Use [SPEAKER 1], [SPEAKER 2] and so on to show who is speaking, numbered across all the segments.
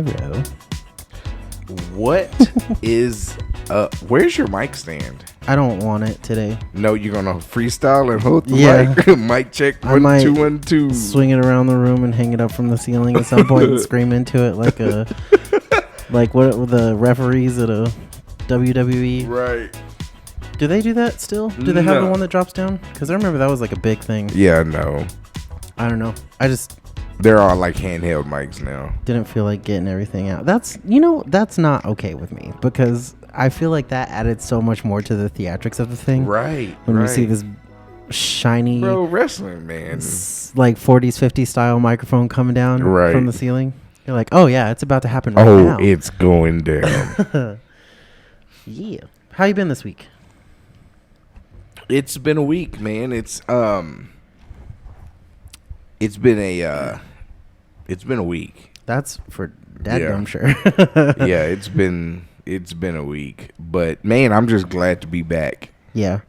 [SPEAKER 1] Hello.
[SPEAKER 2] What is where's your mic stand?
[SPEAKER 1] I don't want it today.
[SPEAKER 2] No, you're gonna freestyle and hold the mic. Mic check.
[SPEAKER 1] I might
[SPEAKER 2] 1 2 1 2.
[SPEAKER 1] Swing it around the room and hang it up from the ceiling at some point and scream into it like a like what the referees at a WWE.
[SPEAKER 2] Right.
[SPEAKER 1] Do they do that still? Do they have the
[SPEAKER 2] No.
[SPEAKER 1] one that drops down? Because I remember that was like a big thing.
[SPEAKER 2] Yeah, no.
[SPEAKER 1] I don't know. I just
[SPEAKER 2] They're all like handheld mics now.
[SPEAKER 1] didn't feel like getting everything out. That's not okay with me because I feel like that added so much more to the theatrics of the thing.
[SPEAKER 2] Right.
[SPEAKER 1] When
[SPEAKER 2] right.
[SPEAKER 1] you see this shiny,
[SPEAKER 2] Bro, wrestling, man.
[SPEAKER 1] like 40s, 50s style microphone coming down
[SPEAKER 2] Right.
[SPEAKER 1] from the ceiling, you're like, oh yeah, it's about to happen right now.
[SPEAKER 2] Oh, it's going down.
[SPEAKER 1] Yeah. How you been this week?
[SPEAKER 2] It's been a week, man. It's been a week.
[SPEAKER 1] That's for dadgum sure.
[SPEAKER 2] Yeah, it's been a week. But man, I'm just glad to be back.
[SPEAKER 1] Yeah.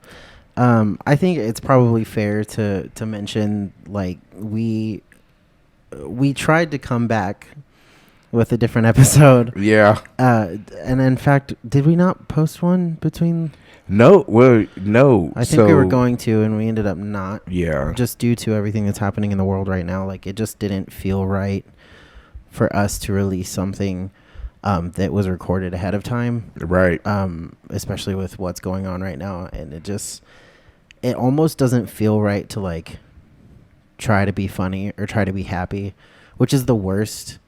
[SPEAKER 1] I think it's probably fair to mention like we tried to come back with a different episode.
[SPEAKER 2] Yeah.
[SPEAKER 1] And in fact, did we not post one between?
[SPEAKER 2] No. Well, no.
[SPEAKER 1] I think we were going to, and we ended up not.
[SPEAKER 2] Yeah.
[SPEAKER 1] Just due to everything that's happening in the world right now, like it just didn't feel right for us to release something that was recorded ahead of time.
[SPEAKER 2] Right.
[SPEAKER 1] Especially with what's going on right now, and it almost doesn't feel right to like try to be funny or try to be happy, which is the worst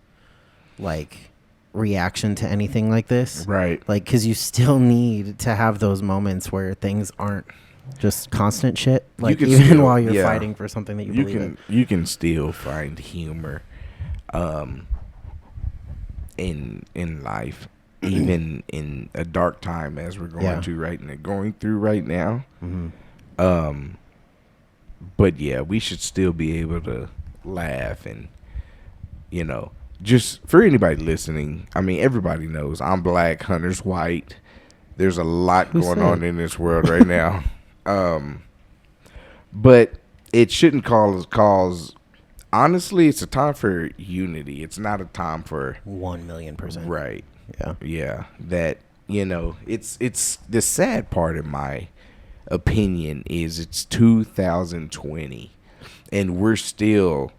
[SPEAKER 1] like reaction to anything like this.
[SPEAKER 2] Right.
[SPEAKER 1] Like, because you still need to have those moments where things aren't just constant shit. Like, even
[SPEAKER 2] still,
[SPEAKER 1] while you're fighting for something that you believe in.
[SPEAKER 2] You can still find humor in life, even in a dark time as we're going through right now.
[SPEAKER 1] Mm-hmm.
[SPEAKER 2] But yeah, we should still be able to laugh and, just for anybody listening, I mean, everybody knows I'm black, Hunter's white. There's a lot going on in this world right now. But it shouldn't cause, honestly, it's a time for unity. It's not a time for
[SPEAKER 1] 1,000,000%.
[SPEAKER 2] Right.
[SPEAKER 1] Yeah.
[SPEAKER 2] Yeah. That, it's the sad part in my opinion is it's 2020 and we're still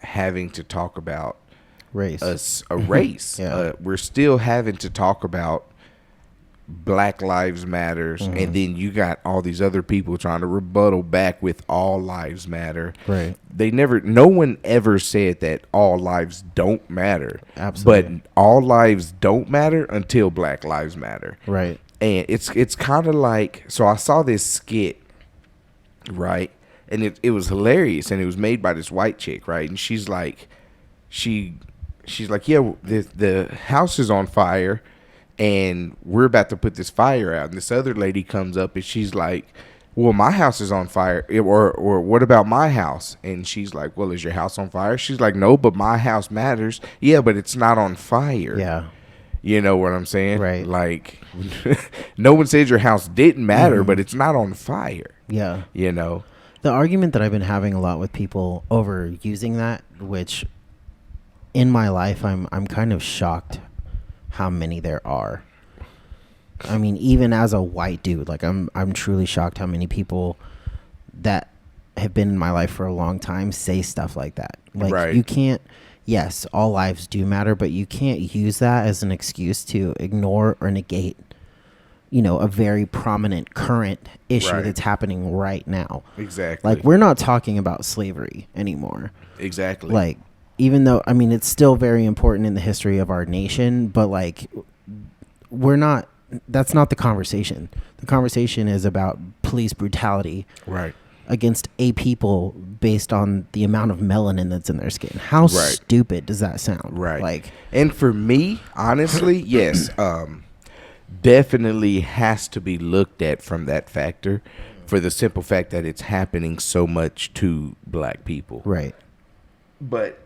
[SPEAKER 2] having to talk about
[SPEAKER 1] Race.
[SPEAKER 2] a race.
[SPEAKER 1] Yeah.
[SPEAKER 2] We're still having to talk about Black Lives Matters, and then you got all these other people trying to rebuttal back with all lives matter.
[SPEAKER 1] Right.
[SPEAKER 2] No one ever said that all lives don't matter.
[SPEAKER 1] Absolutely.
[SPEAKER 2] But all lives don't matter until Black Lives Matter.
[SPEAKER 1] Right.
[SPEAKER 2] And it's kind of like, so I saw this skit, right? And it was hilarious, and it was made by this white chick, right? And she's like, she's like, yeah, the house is on fire, and we're about to put this fire out. And this other lady comes up, and she's like, well, my house is on fire, or what about my house? And she's like, well, is your house on fire? She's like, no, but my house matters. Yeah, but it's not on fire.
[SPEAKER 1] Yeah.
[SPEAKER 2] You know what I'm saying?
[SPEAKER 1] Right.
[SPEAKER 2] Like, no one says your house didn't matter, but it's not on fire.
[SPEAKER 1] Yeah.
[SPEAKER 2] The
[SPEAKER 1] argument that I've been having a lot with people over using that, which in my life I'm kind of shocked how many there are. I mean, even as a white dude, like I'm truly shocked how many people that have been in my life for a long time say stuff like that. Like,
[SPEAKER 2] right.
[SPEAKER 1] You can't. Yes, all lives do matter, but you can't use that as an excuse to ignore or negate, a very prominent current issue that's happening right now.
[SPEAKER 2] Exactly.
[SPEAKER 1] Like, we're not talking about slavery anymore.
[SPEAKER 2] Exactly.
[SPEAKER 1] Like, even though, I mean, it's still very important in the history of our nation, but like, that's not the conversation. The conversation is about police brutality.
[SPEAKER 2] Right.
[SPEAKER 1] Against a people based on the amount of melanin that's in their skin. How stupid does that sound?
[SPEAKER 2] Right.
[SPEAKER 1] Like,
[SPEAKER 2] and for me, honestly, yes, definitely has to be looked at from that factor, for the simple fact that it's happening so much to black people.
[SPEAKER 1] Right.
[SPEAKER 2] But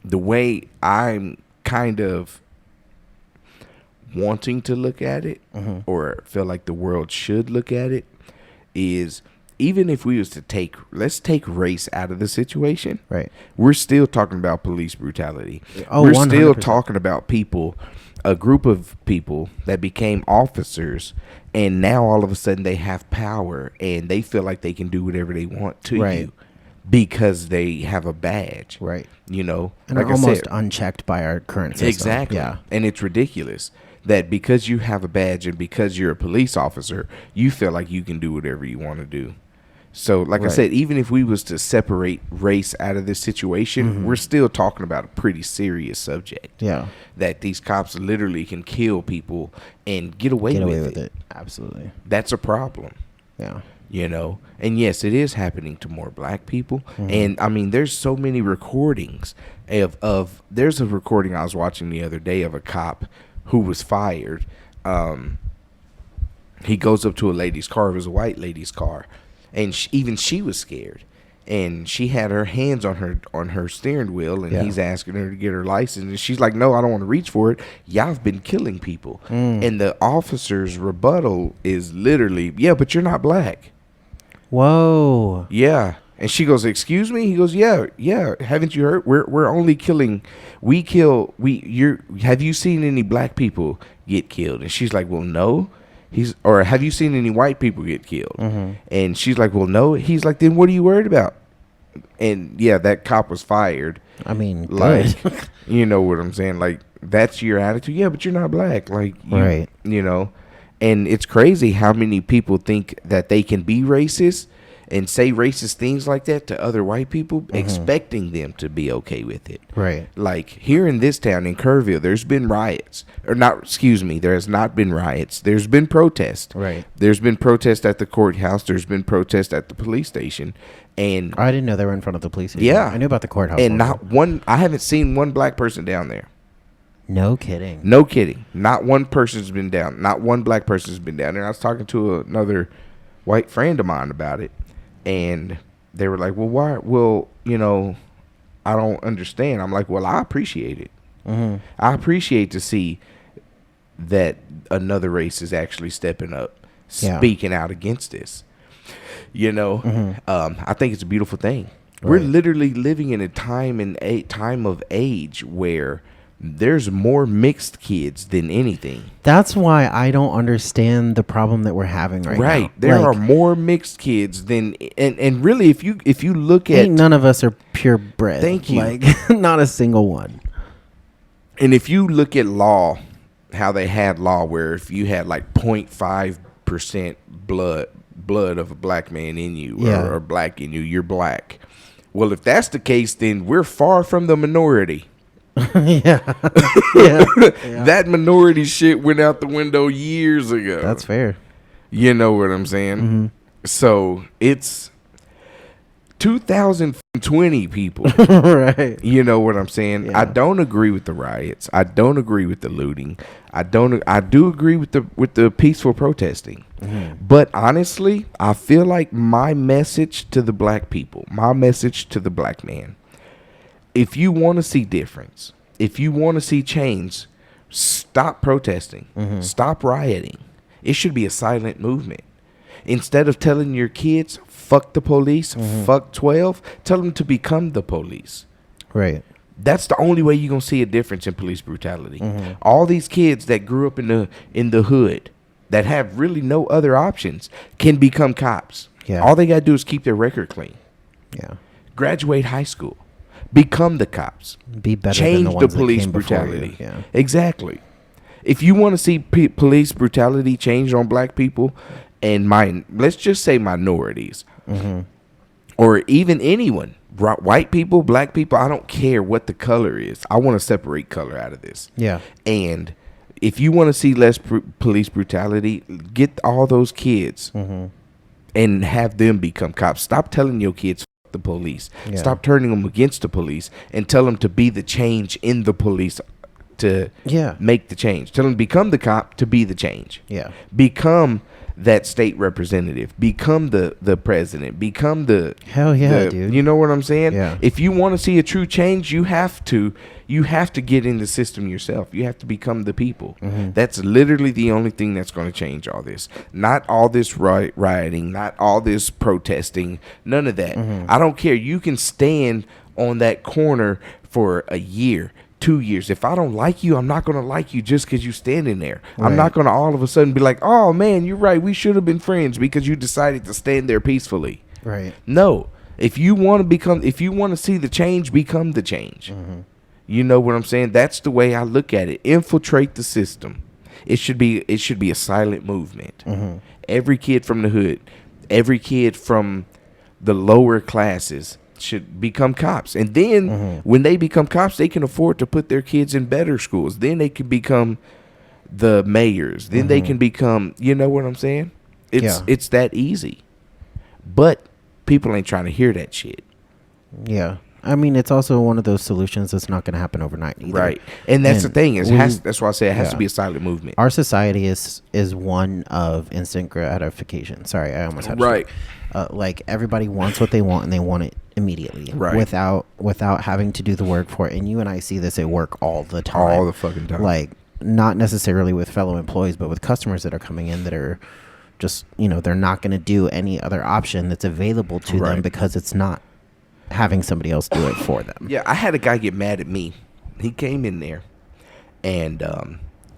[SPEAKER 2] the way I'm kind of wanting to look at it, or feel like the world should look at it, is even if we was to let's take race out of the situation,
[SPEAKER 1] Right.
[SPEAKER 2] we're still talking about police brutality.
[SPEAKER 1] Oh,
[SPEAKER 2] We're still
[SPEAKER 1] 100%.
[SPEAKER 2] talking about people, a group of people that became officers, and now all of a sudden they have power and they feel like they can do whatever they want to
[SPEAKER 1] Right.
[SPEAKER 2] you because they have a badge.
[SPEAKER 1] Right.
[SPEAKER 2] You know,
[SPEAKER 1] And
[SPEAKER 2] like
[SPEAKER 1] are
[SPEAKER 2] I
[SPEAKER 1] almost
[SPEAKER 2] said,
[SPEAKER 1] unchecked by our current system.
[SPEAKER 2] exactly.
[SPEAKER 1] Yeah.
[SPEAKER 2] And it's ridiculous that because you have a badge and because you're a police officer, you feel like you can do whatever you want to do. So, like I
[SPEAKER 1] Right.
[SPEAKER 2] said, even if we was to separate race out of this situation, we're still talking about a pretty serious subject.
[SPEAKER 1] Yeah.
[SPEAKER 2] That these cops literally can kill people and get away with it.
[SPEAKER 1] Absolutely.
[SPEAKER 2] That's a problem,
[SPEAKER 1] Yeah.
[SPEAKER 2] you know. And yes, it is happening to more black people. And I mean, there's so many recordings of there's a recording I was watching the other day of a cop who was fired. He goes up to a lady's car. It was a white lady's car, and even she was scared, and she had her hands on her steering wheel, and
[SPEAKER 1] Yeah.
[SPEAKER 2] he's asking her to get her license, and she's like, "No, I don't want to reach for it. Y'all have been killing people." And the officer's rebuttal is literally, "Yeah, but you're not black."
[SPEAKER 1] Whoa.
[SPEAKER 2] Yeah. And she goes, "Excuse me?" He goes, "Yeah. Haven't you heard? We're only killing. Have you seen any black people get killed?" And she's like, "Well, no." Or have you seen any white people get killed? And she's like, "Well, no." He's like, "Then what are you worried about?" And yeah, that cop was fired.
[SPEAKER 1] I mean,
[SPEAKER 2] Like,
[SPEAKER 1] good.
[SPEAKER 2] you know what I'm saying? Like, that's your attitude. Yeah, but you're not black. Like,
[SPEAKER 1] Right.
[SPEAKER 2] You know, and it's crazy how many people think that they can be racist and say racist things like that to other white people, expecting them to be okay with it.
[SPEAKER 1] Right.
[SPEAKER 2] Like here in this town, in Kerrville, there's been riots. Or not, excuse me, there has not been riots. There's been protest.
[SPEAKER 1] Right.
[SPEAKER 2] There's been protest at the courthouse. There's been protest at the police station. And
[SPEAKER 1] I didn't know they were in front of the police station.
[SPEAKER 2] Yeah.
[SPEAKER 1] I knew about the courthouse.
[SPEAKER 2] and
[SPEAKER 1] one.
[SPEAKER 2] not one, I haven't seen one black person down there.
[SPEAKER 1] No kidding.
[SPEAKER 2] No kidding. Not one person's been down. Not one black person's been down there. I was talking to another white friend of mine about it. And they were like, "Well, why?" "Well, you know, I don't understand." I'm like, "Well, I appreciate it. I appreciate to see that another race is actually stepping up,
[SPEAKER 1] Yeah.
[SPEAKER 2] speaking out against this. You know, I think it's a beautiful thing. We're
[SPEAKER 1] Right.
[SPEAKER 2] literally living in a time of age where there's more mixed kids than anything.
[SPEAKER 1] That's why I don't understand the problem that we're having right now.
[SPEAKER 2] There
[SPEAKER 1] Like,
[SPEAKER 2] are more mixed kids than and really if you look at
[SPEAKER 1] ain't none of us are purebred.
[SPEAKER 2] Thank you.
[SPEAKER 1] Like, not a single one.
[SPEAKER 2] and if you look at law, how they had law where if you had like 0.5% blood of a black man in you
[SPEAKER 1] Yeah.
[SPEAKER 2] or black in you, you're black. Well, if that's the case, then we're far from the minority.
[SPEAKER 1] Yeah. Yeah.
[SPEAKER 2] That minority shit went out the window years ago.
[SPEAKER 1] That's fair.
[SPEAKER 2] You know what I'm saying? So it's 2020, people.
[SPEAKER 1] Right.
[SPEAKER 2] You know what I'm saying?
[SPEAKER 1] Yeah.
[SPEAKER 2] I don't agree with the riots. I don't agree with the looting. I do agree with the peaceful protesting. But honestly, I feel like my message to the black people, my message to the black man, if you want to see difference, if you want to see change, stop protesting. Stop rioting. It should be a silent movement. Instead of telling your kids, fuck the police, fuck 12, tell them to become the police.
[SPEAKER 1] Right.
[SPEAKER 2] That's the only way you're going to see a difference in police brutality. All these kids that grew up in the hood that have really no other options can become cops.
[SPEAKER 1] Yeah.
[SPEAKER 2] All they got to do is keep their record clean.
[SPEAKER 1] Yeah.
[SPEAKER 2] Graduate high school. Become the cops.
[SPEAKER 1] Be better
[SPEAKER 2] Change
[SPEAKER 1] than the ones
[SPEAKER 2] police
[SPEAKER 1] that came before
[SPEAKER 2] brutality.
[SPEAKER 1] you. Yeah.
[SPEAKER 2] Exactly. If you want to see police brutality change on black people and let's just say minorities or even anyone, white people, black people, I don't care what the color is. I want to separate color out of this.
[SPEAKER 1] Yeah.
[SPEAKER 2] And if you want to see less police brutality, get all those kids and have them become cops. Stop telling your kids fuck the police.
[SPEAKER 1] Yeah.
[SPEAKER 2] Stop turning them against the police and tell them to be the change in the police to
[SPEAKER 1] Yeah.
[SPEAKER 2] make the change. Tell them to become the cop to be the change.
[SPEAKER 1] Yeah.
[SPEAKER 2] Become that state representative, become the president, become the
[SPEAKER 1] Hell yeah, dude.
[SPEAKER 2] You know what I'm saying?
[SPEAKER 1] Yeah.
[SPEAKER 2] If you want to see a true change, you have to get in the system yourself. You have to become the people. That's literally the only thing that's going to change all this. Not all this rioting, not all this protesting, none of that. I don't care. You can stand on that corner for a year, 2 years. If I don't like you, I'm not going to like you just because you're standing there. I'm not going to all of a sudden be like, oh, man, you're right. We should have been friends because you decided to stand there peacefully.
[SPEAKER 1] Right.
[SPEAKER 2] No. If you want to see the change, become the change. You know what I'm saying? That's the way I look at it. Infiltrate the system. It should be a silent movement. Every kid from the hood, every kid from the lower classes should become cops. And then when they become cops, they can afford to put their kids in better schools. Then they can become the mayors. Then they can become, you know what I'm saying? It's that easy. But people ain't trying to hear that shit.
[SPEAKER 1] Yeah. I mean, it's also one of those solutions that's not going to happen overnight either.
[SPEAKER 2] Right. And that's the thing. That's why I say it has to be a silent movement.
[SPEAKER 1] Our society is one of instant gratification. Sorry, I almost had to
[SPEAKER 2] right.
[SPEAKER 1] Like everybody wants what they want and they want it immediately,
[SPEAKER 2] right?
[SPEAKER 1] Without having to do the work for it. And you and I see this at work all the time,
[SPEAKER 2] all the fucking time.
[SPEAKER 1] Like not necessarily with fellow employees, but with customers that are coming in that are just, you know, they're not going to do any other option that's available to them because it's not having somebody else do it for them.
[SPEAKER 2] Yeah, I had a guy get mad at me. He came in there, and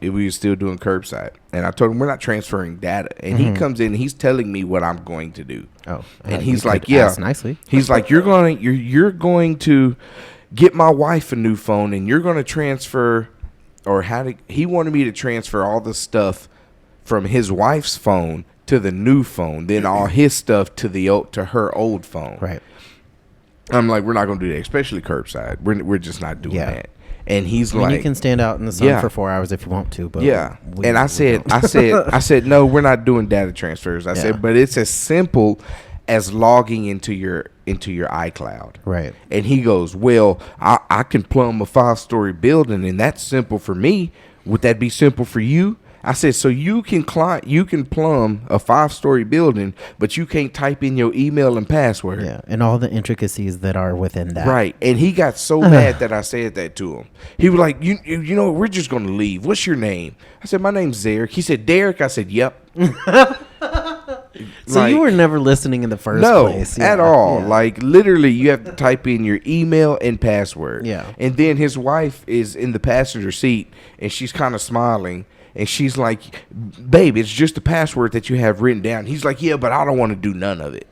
[SPEAKER 2] we were still doing curbside. And I told him, we're not transferring data. And he comes in, and he's telling me what I'm going to do.
[SPEAKER 1] Oh.
[SPEAKER 2] And he's like, yeah.
[SPEAKER 1] Nicely.
[SPEAKER 2] He's like, you're going to get my wife a new phone, and you're going to transfer, he wanted me to transfer all the stuff from his wife's phone to the new phone, then all his stuff to her old phone.
[SPEAKER 1] Right.
[SPEAKER 2] I'm like, we're not going to do that, especially curbside. We're just not doing that. And he's like,
[SPEAKER 1] you can stand out in the sun for 4 hours if you want to, but
[SPEAKER 2] and I said, no, we're not doing data transfers. I said, but it's as simple as logging into your iCloud.
[SPEAKER 1] Right.
[SPEAKER 2] And he goes, well, I can plumb a 5-story building, and that's simple for me. Would that be simple for you? I said, so you can plumb a 5-story building, but you can't type in your email and password.
[SPEAKER 1] Yeah, and all the intricacies that are within that.
[SPEAKER 2] Right. And he got so mad that I said that to him. He was like, you know, we're just going to leave. What's your name? I said, my name's Derek. He said, Derek? I said, yep.
[SPEAKER 1] So you were never listening in the first place.
[SPEAKER 2] No, at all. Yeah. Like, literally, you have to type in your email and password.
[SPEAKER 1] Yeah.
[SPEAKER 2] And then his wife is in the passenger seat, and she's kind of smiling. And she's like, babe, it's just the password that you have written down. He's like, yeah, but I don't want to do none of it.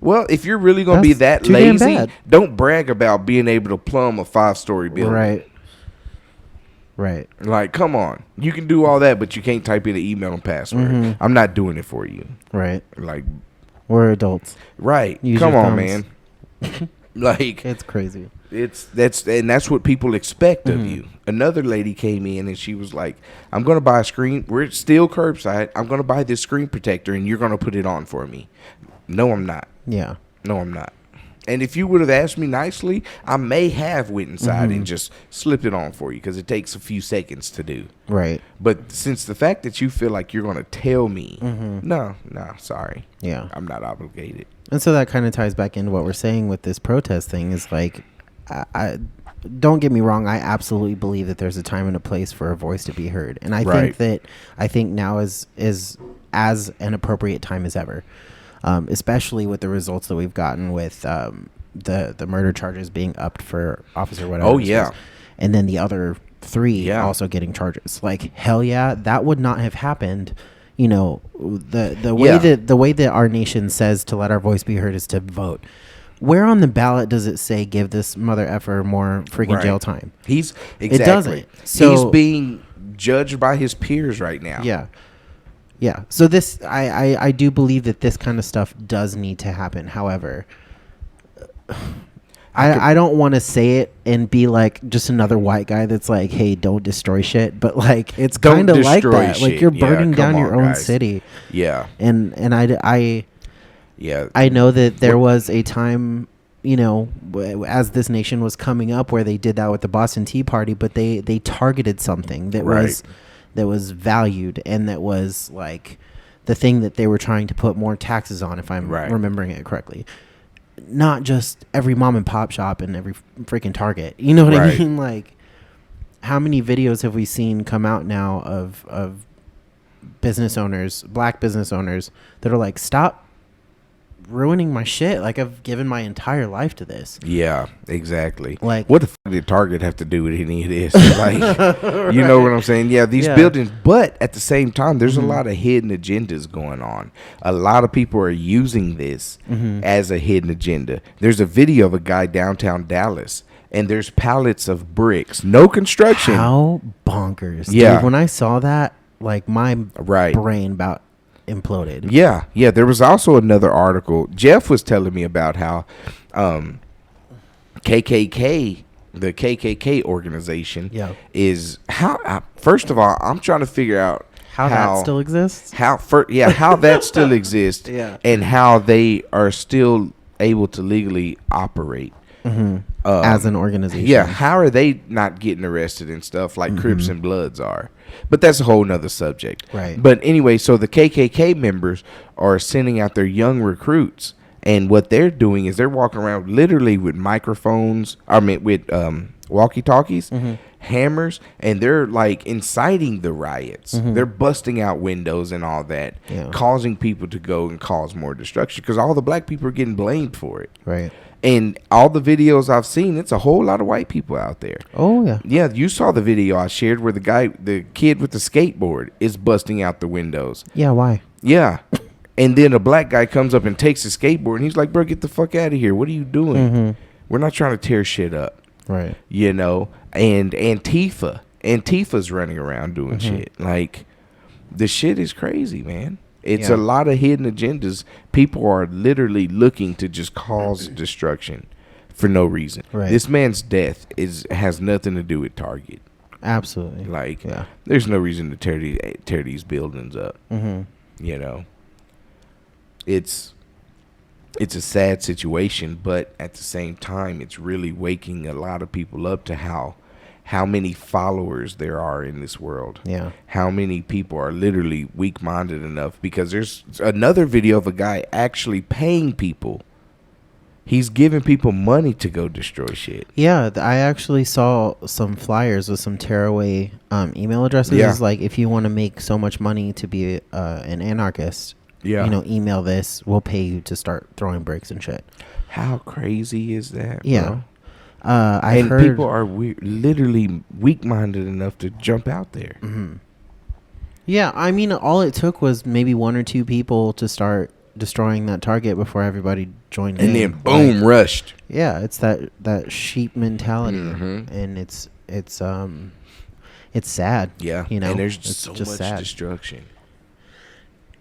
[SPEAKER 2] Well, if you're really going to be that lazy, don't brag about being able to plumb a 5-story building.
[SPEAKER 1] Right.
[SPEAKER 2] Like, come on. You can do all that, but you can't type in an email and password. I'm not doing it for you.
[SPEAKER 1] Right.
[SPEAKER 2] Like,
[SPEAKER 1] we're adults.
[SPEAKER 2] Right. Come on, man. Like,
[SPEAKER 1] it's crazy.
[SPEAKER 2] That's what people expect of you. Another lady came in and she was like, I'm going to buy a screen. We're still curbside. I'm going to buy this screen protector and you're going to put it on for me. No, I'm not.
[SPEAKER 1] Yeah.
[SPEAKER 2] No, I'm not. And if you would have asked me nicely, I may have went inside and just slipped it on for you because it takes a few seconds to do.
[SPEAKER 1] Right.
[SPEAKER 2] But since the fact that you feel like you're going to tell me, no, sorry.
[SPEAKER 1] Yeah.
[SPEAKER 2] I'm not obligated.
[SPEAKER 1] And so that kind of ties back into what we're saying with this protest thing is like, I don't get me wrong. I absolutely believe that there's a time and a place for a voice to be heard. And I think now is as an appropriate time as ever. Especially with the results that we've gotten with the murder charges being upped for Officer whatever.
[SPEAKER 2] Oh, yeah.
[SPEAKER 1] And then the other 3 also getting charges. Like, hell yeah, that would not have happened. You know, the way that our nation says to let our voice be heard is to vote. Where on the ballot does it say give this mother effer more freaking jail time?
[SPEAKER 2] It
[SPEAKER 1] doesn't. So
[SPEAKER 2] he's being judged by his peers right now.
[SPEAKER 1] Yeah. Yeah. So this, I do believe that this kind of stuff does need to happen. However, I don't want to say it and be like just another white guy that's like, hey, don't destroy shit. But like, it's kind of like that. Like, you're burning down your own city.
[SPEAKER 2] Yeah.
[SPEAKER 1] And I know that there was a time, you know, as this nation was coming up where they did that with the Boston Tea Party, but they targeted something that was valued and that was like the thing that they were trying to put more taxes on, if I'm
[SPEAKER 2] Right.
[SPEAKER 1] remembering it correctly. Not just every mom and pop shop and every freaking Target. You know what
[SPEAKER 2] Right.
[SPEAKER 1] I mean? Like, how many videos have we seen come out now of business owners, black business owners, that are like, stop ruining my shit. Like, I've given my entire life to this.
[SPEAKER 2] Yeah, exactly.
[SPEAKER 1] Like,
[SPEAKER 2] What the fuck did Target have to do with any of this? Like, you know what I'm saying? Yeah, these
[SPEAKER 1] Yeah.
[SPEAKER 2] buildings, but at the same time, there's
[SPEAKER 1] Mhm.
[SPEAKER 2] a lot of hidden agendas going on. A lot of people are using this as a hidden agenda. There's a video of a guy downtown Dallas, and there's pallets of bricks, no construction.
[SPEAKER 1] how bonkers.
[SPEAKER 2] Yeah.
[SPEAKER 1] Dude, when I saw that, like, my
[SPEAKER 2] Right.
[SPEAKER 1] brain about imploded.
[SPEAKER 2] Yeah, yeah. There was also another article. Jeff was telling me about how KKK, the KKK organization,
[SPEAKER 1] Yeah.
[SPEAKER 2] is how. First of all, I'm trying to figure out
[SPEAKER 1] How that still exists?
[SPEAKER 2] how that still exists,
[SPEAKER 1] Yeah.
[SPEAKER 2] and how they are still able to legally operate
[SPEAKER 1] As an organization.
[SPEAKER 2] Yeah, how are they not getting arrested and stuff like Crips and Bloods are? But that's a whole nother subject.
[SPEAKER 1] Right.
[SPEAKER 2] But anyway, so the KKK members are sending out their young recruits, and what they're doing is they're walking around literally with microphones, with walkie-talkies, hammers, and they're like inciting the riots. They're busting out windows and all that,
[SPEAKER 1] Yeah.
[SPEAKER 2] causing people to go and cause more destruction because all the black people are getting blamed for it.
[SPEAKER 1] Right.
[SPEAKER 2] And all the videos I've seen, it's a whole lot of white people out there.
[SPEAKER 1] Oh, yeah.
[SPEAKER 2] Yeah, you saw the video I shared where the kid with the skateboard is busting out the windows.
[SPEAKER 1] Yeah, why?
[SPEAKER 2] Yeah. And then a black guy comes up and takes his skateboard and he's like, bro, get the fuck out of here. What are you doing? We're not trying to tear shit up.
[SPEAKER 1] Right.
[SPEAKER 2] You know? And Antifa's running around doing shit. Like, the shit is crazy, man. It's
[SPEAKER 1] Yeah.
[SPEAKER 2] a lot of hidden agendas. People are literally looking to just cause destruction for no reason.
[SPEAKER 1] Right.
[SPEAKER 2] This man's death has nothing to do with Target.
[SPEAKER 1] Absolutely.
[SPEAKER 2] Like,
[SPEAKER 1] Yeah.
[SPEAKER 2] there's no reason to tear these buildings up.
[SPEAKER 1] Mm-hmm.
[SPEAKER 2] You know, it's a sad situation, but at the same time, it's really waking a lot of people up to how many followers there are in this world.
[SPEAKER 1] Yeah.
[SPEAKER 2] How many people are literally weak-minded enough, because there's another video of a guy actually paying people. He's giving people money to go destroy shit.
[SPEAKER 1] Yeah, I actually saw some flyers with some tearaway email addresses.
[SPEAKER 2] Yeah.
[SPEAKER 1] Like, if you want to make so much money to be an anarchist,
[SPEAKER 2] Yeah.
[SPEAKER 1] you know, email this. We'll pay you to start throwing bricks and shit.
[SPEAKER 2] How crazy is that,
[SPEAKER 1] Yeah.
[SPEAKER 2] bro?
[SPEAKER 1] I've
[SPEAKER 2] And
[SPEAKER 1] heard
[SPEAKER 2] people are literally weak-minded enough to jump out there.
[SPEAKER 1] Yeah, I mean, all it took was maybe one or two people to start destroying that Target before everybody joined in.
[SPEAKER 2] And then boom,
[SPEAKER 1] Like,
[SPEAKER 2] rushed.
[SPEAKER 1] yeah, it's that sheep mentality,
[SPEAKER 2] Mhm.
[SPEAKER 1] and it's sad.
[SPEAKER 2] Yeah,
[SPEAKER 1] you know,
[SPEAKER 2] and there's
[SPEAKER 1] it's
[SPEAKER 2] so
[SPEAKER 1] just
[SPEAKER 2] much
[SPEAKER 1] sad.
[SPEAKER 2] destruction.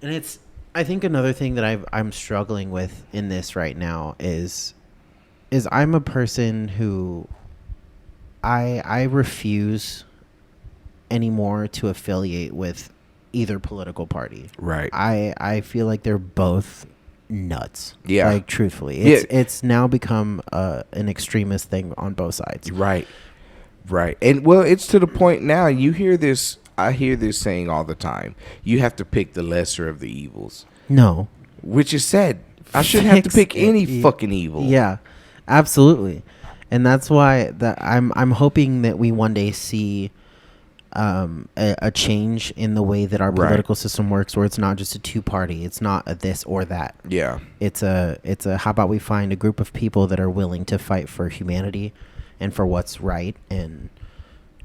[SPEAKER 1] And it's, I think another thing that I'm struggling with in this right now is I'm a person who I refuse anymore to affiliate with either political party.
[SPEAKER 2] Right.
[SPEAKER 1] I feel like they're both nuts.
[SPEAKER 2] Yeah.
[SPEAKER 1] Like, truthfully.
[SPEAKER 2] Yeah.
[SPEAKER 1] It's now become an extremist thing on both sides.
[SPEAKER 2] Right. Right. And well, it's to the point now, you hear this, I hear this saying all the time. You have to pick the lesser of the evils,
[SPEAKER 1] No.
[SPEAKER 2] which is sad. I shouldn't have to
[SPEAKER 1] Fix
[SPEAKER 2] pick any
[SPEAKER 1] it.
[SPEAKER 2] fucking evil.
[SPEAKER 1] Yeah. Absolutely. And that's why I'm hoping that we one day see a change in the way that our
[SPEAKER 2] Right.
[SPEAKER 1] political system works, where it's not just a two-party. It's not a this or that.
[SPEAKER 2] Yeah.
[SPEAKER 1] It's a how about we find a group of people that are willing to fight for humanity and for what's right, and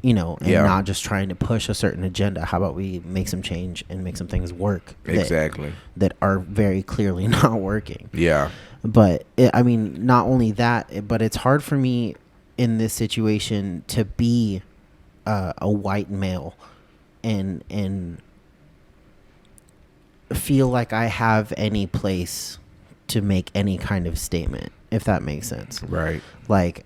[SPEAKER 1] and
[SPEAKER 2] Yeah.
[SPEAKER 1] not just trying to push a certain agenda. How about we make some change and make some things work
[SPEAKER 2] Exactly.
[SPEAKER 1] that are very clearly not working.
[SPEAKER 2] Yeah.
[SPEAKER 1] But I mean, not only that, but it's hard for me in this situation to be a white male and feel like I have any place to make any kind of statement, if that makes sense.
[SPEAKER 2] Right.
[SPEAKER 1] Like,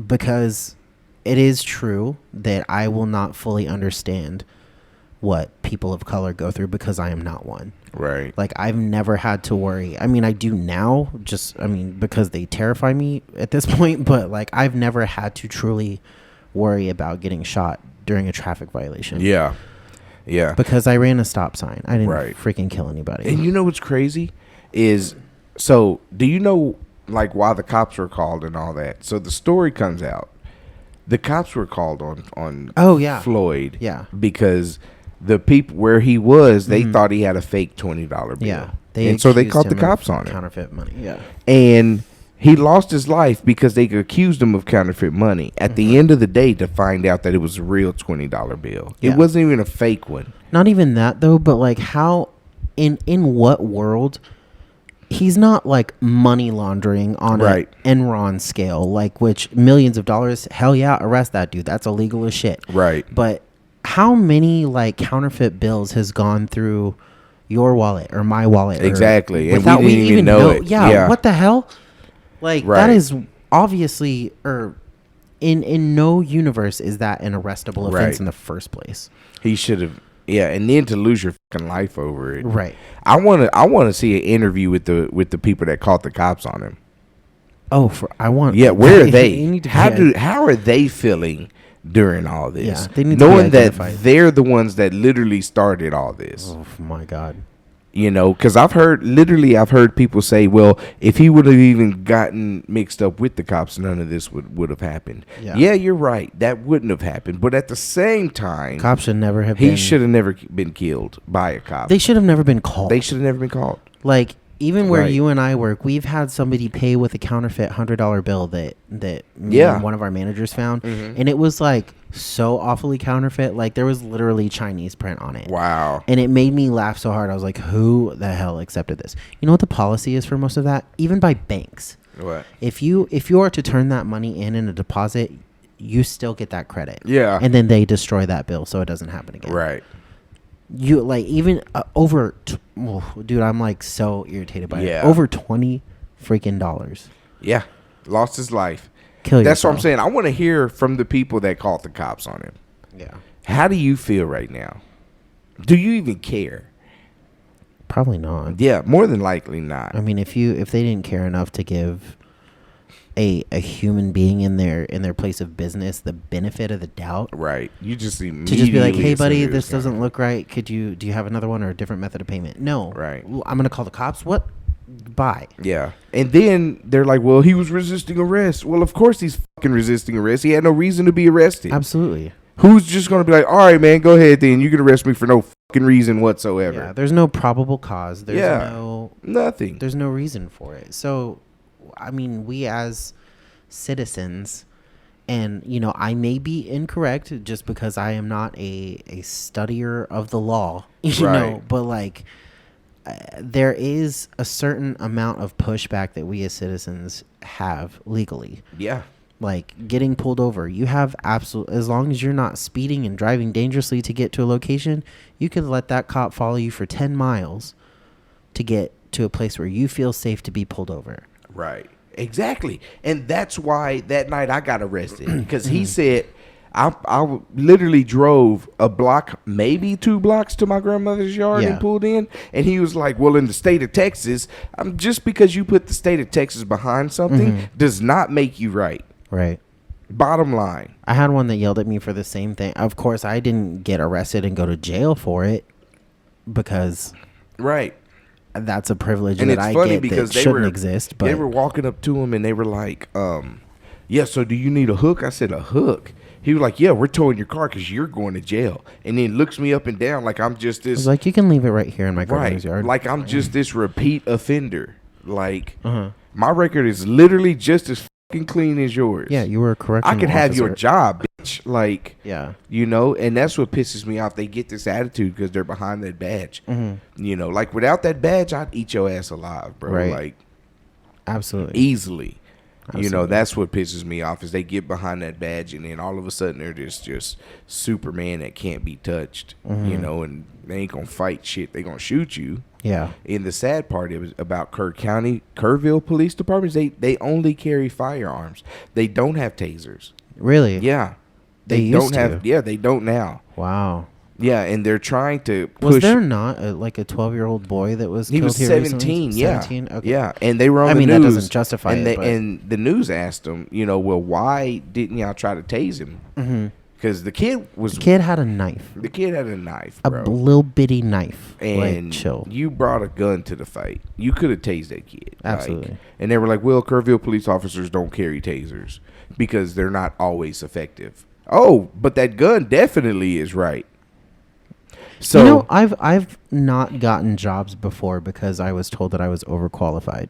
[SPEAKER 1] because it is true that I will not fully understand what people of color go through because I am not one.
[SPEAKER 2] Right.
[SPEAKER 1] Like, I've never had to worry. I mean, I do now, because they terrify me at this point, but like, I've never had to truly worry about getting shot during a traffic violation.
[SPEAKER 2] Yeah. Yeah.
[SPEAKER 1] Because I ran a stop sign. I didn't
[SPEAKER 2] Right.
[SPEAKER 1] freaking kill anybody.
[SPEAKER 2] And you know what's crazy is, so do you know like why the cops were called and all that? So the story comes out. The cops were called on
[SPEAKER 1] Oh, yeah.
[SPEAKER 2] Floyd.
[SPEAKER 1] Yeah.
[SPEAKER 2] Because the people where he was, they
[SPEAKER 1] Mhm.
[SPEAKER 2] thought he had a fake $20 bill.
[SPEAKER 1] Yeah.
[SPEAKER 2] And so they
[SPEAKER 1] accused
[SPEAKER 2] called the
[SPEAKER 1] him
[SPEAKER 2] cops
[SPEAKER 1] of
[SPEAKER 2] on him.
[SPEAKER 1] counterfeit money. Yeah.
[SPEAKER 2] And he lost his life because they accused him of counterfeit money. At the end of the day, to find out that it was a real $20 bill.
[SPEAKER 1] Yeah.
[SPEAKER 2] It wasn't even a fake one.
[SPEAKER 1] Not even that though, but like how in what world he's not like money laundering on
[SPEAKER 2] Right.
[SPEAKER 1] an Enron scale, like which millions of dollars, hell yeah, arrest that dude. That's illegal as shit.
[SPEAKER 2] Right.
[SPEAKER 1] But how many like counterfeit bills has gone through your wallet or my wallet?
[SPEAKER 2] Exactly. And we
[SPEAKER 1] without
[SPEAKER 2] didn't even know it.
[SPEAKER 1] Yeah,
[SPEAKER 2] Yeah.
[SPEAKER 1] what the hell? Like
[SPEAKER 2] Right.
[SPEAKER 1] that is obviously, or in no universe is that an arrestable offense
[SPEAKER 2] Right.
[SPEAKER 1] in the first place.
[SPEAKER 2] He should have. Yeah, and then to lose your fucking life over it.
[SPEAKER 1] Right.
[SPEAKER 2] I want to see an interview with the people that called the cops on him.
[SPEAKER 1] Oh, I want.
[SPEAKER 2] Yeah, where are
[SPEAKER 1] You
[SPEAKER 2] they?
[SPEAKER 1] need to
[SPEAKER 2] How are they feeling during all this?
[SPEAKER 1] Yeah, they need to be
[SPEAKER 2] knowing that
[SPEAKER 1] identified.
[SPEAKER 2] they're the ones that literally started all this.
[SPEAKER 1] Oh my God.
[SPEAKER 2] You know, because I've heard people say, well, if he would have even gotten mixed up with the cops, none of this would have happened.
[SPEAKER 1] Yeah.
[SPEAKER 2] Yeah, you're right. That wouldn't have happened. But at the same time,
[SPEAKER 1] Cops should never have.
[SPEAKER 2] he should have never been killed by a cop.
[SPEAKER 1] They should have never been called.
[SPEAKER 2] They should have never been called.
[SPEAKER 1] Like even where
[SPEAKER 2] Right.
[SPEAKER 1] you and I work, we've had somebody pay with a counterfeit $100 bill that me
[SPEAKER 2] Yeah.
[SPEAKER 1] and one of our managers found,
[SPEAKER 2] Mhm.
[SPEAKER 1] and it was like so awfully counterfeit. Like there was literally Chinese print on it.
[SPEAKER 2] Wow.
[SPEAKER 1] And it made me laugh so hard. I was like, who the hell accepted this? You know what the policy is for most of that? Even by banks.
[SPEAKER 2] What?
[SPEAKER 1] If you are to turn that money in a deposit, you still get that credit.
[SPEAKER 2] Yeah.
[SPEAKER 1] And then they destroy that bill so it doesn't happen again.
[SPEAKER 2] Right.
[SPEAKER 1] You like even dude, I'm like so irritated by
[SPEAKER 2] Yeah.
[SPEAKER 1] it. Over $20 freaking dollars.
[SPEAKER 2] Yeah. Lost his life.
[SPEAKER 1] Kill
[SPEAKER 2] That's what I'm
[SPEAKER 1] yourself.
[SPEAKER 2] saying. I want to hear from the people that called the cops on him.
[SPEAKER 1] Yeah.
[SPEAKER 2] How do you feel right now? Do you even care?
[SPEAKER 1] Probably not.
[SPEAKER 2] Yeah, more than likely not.
[SPEAKER 1] I mean, if they didn't care enough to give a human being in their place of business the benefit of the doubt,
[SPEAKER 2] Right. You just
[SPEAKER 1] to just be like, hey buddy, this
[SPEAKER 2] doesn't
[SPEAKER 1] doesn't look right. Do you have another one or a different method of payment? No.
[SPEAKER 2] Right.
[SPEAKER 1] Well, I'm gonna call the cops. What? Bye.
[SPEAKER 2] Yeah. And then they're like, well, he was resisting arrest. Well, of course he's fucking resisting arrest. He had no reason to be arrested.
[SPEAKER 1] Absolutely.
[SPEAKER 2] Who's just going to be like, all right, man, go ahead then. You can arrest me for no fucking reason whatsoever.
[SPEAKER 1] Yeah. There's no probable cause. There's
[SPEAKER 2] Nothing.
[SPEAKER 1] There's no reason for it. So, I mean, we as citizens, and you know, I may be incorrect just because I am not a studier of the law, you
[SPEAKER 2] Right.
[SPEAKER 1] know, but like there is a certain amount of pushback that we as citizens have legally.
[SPEAKER 2] Yeah.
[SPEAKER 1] Like getting pulled over, you have as long as you're not speeding and driving dangerously to get to a location, you could let that cop follow you for 10 miles to get to a place where you feel safe to be pulled over.
[SPEAKER 2] Right. Exactly. And that's why that night I got arrested. Because he said, I literally drove a block, maybe 2 blocks to my grandmother's yard
[SPEAKER 1] Yeah.
[SPEAKER 2] and pulled in. And he was like, well, in the state of Texas, just because you put the state of Texas behind something does not make you right.
[SPEAKER 1] Right.
[SPEAKER 2] Bottom line.
[SPEAKER 1] I had one that yelled at me for the same thing. Of course, I didn't get arrested and go to jail for it because
[SPEAKER 2] Right.
[SPEAKER 1] that's a privilege
[SPEAKER 2] And
[SPEAKER 1] that
[SPEAKER 2] it's
[SPEAKER 1] I
[SPEAKER 2] funny
[SPEAKER 1] get
[SPEAKER 2] because
[SPEAKER 1] that
[SPEAKER 2] they
[SPEAKER 1] shouldn't
[SPEAKER 2] were
[SPEAKER 1] exist. But
[SPEAKER 2] they were walking up to him and they were like, yeah, so do you need a hook? I said, a hook? He was like, yeah, we're towing your car because you're going to jail. And then looks me up and down like I'm just
[SPEAKER 1] I
[SPEAKER 2] this.
[SPEAKER 1] was like, you can leave it right here in my
[SPEAKER 2] Right.
[SPEAKER 1] grandmother's yard.
[SPEAKER 2] Like I'm just this repeat offender. Like
[SPEAKER 1] Uh-huh.
[SPEAKER 2] my record is literally just as fucking clean as yours.
[SPEAKER 1] Yeah, you were correct.
[SPEAKER 2] I could have your job, bitch. Like,
[SPEAKER 1] Yeah.
[SPEAKER 2] you know, and that's what pisses me off. They get this attitude because they're behind that badge. You know, like without that badge, I'd eat your ass alive, bro.
[SPEAKER 1] Right.
[SPEAKER 2] Like
[SPEAKER 1] Absolutely.
[SPEAKER 2] easily. You know,
[SPEAKER 1] Absolutely.
[SPEAKER 2] that's what pisses me off is they get behind that badge and then all of a sudden they're just Superman that can't be touched. You know, and they ain't gonna fight shit. They gonna shoot you.
[SPEAKER 1] Yeah.
[SPEAKER 2] And the sad part, it was about Kerrville Police Departments. They only carry firearms. They don't have tasers.
[SPEAKER 1] Really?
[SPEAKER 2] Yeah,
[SPEAKER 1] They
[SPEAKER 2] they
[SPEAKER 1] used
[SPEAKER 2] don't have.
[SPEAKER 1] to.
[SPEAKER 2] Yeah, they don't now.
[SPEAKER 1] Wow.
[SPEAKER 2] Yeah, and they're trying to
[SPEAKER 1] Was
[SPEAKER 2] push.
[SPEAKER 1] there not like a 12-year-old boy that was
[SPEAKER 2] He
[SPEAKER 1] killed
[SPEAKER 2] was
[SPEAKER 1] here
[SPEAKER 2] 17.
[SPEAKER 1] recently?
[SPEAKER 2] Yeah,
[SPEAKER 1] 17? Okay.
[SPEAKER 2] yeah, and they were on
[SPEAKER 1] I
[SPEAKER 2] the
[SPEAKER 1] mean,
[SPEAKER 2] news.
[SPEAKER 1] that doesn't justify
[SPEAKER 2] and
[SPEAKER 1] it, but-
[SPEAKER 2] and the news asked him, you know, well, why didn't y'all try to tase him? Because the kid
[SPEAKER 1] had a knife.
[SPEAKER 2] The kid had a knife,
[SPEAKER 1] A
[SPEAKER 2] bro.
[SPEAKER 1] little bitty knife.
[SPEAKER 2] And
[SPEAKER 1] like, chill.
[SPEAKER 2] you brought a gun to the fight. You could have tased that kid.
[SPEAKER 1] Absolutely.
[SPEAKER 2] Like, and they were like, well, Kerrville police officers don't carry tasers because they're not always effective. Oh, but that gun definitely is right. So,
[SPEAKER 1] you know, I've not gotten jobs before because I was told that I was overqualified.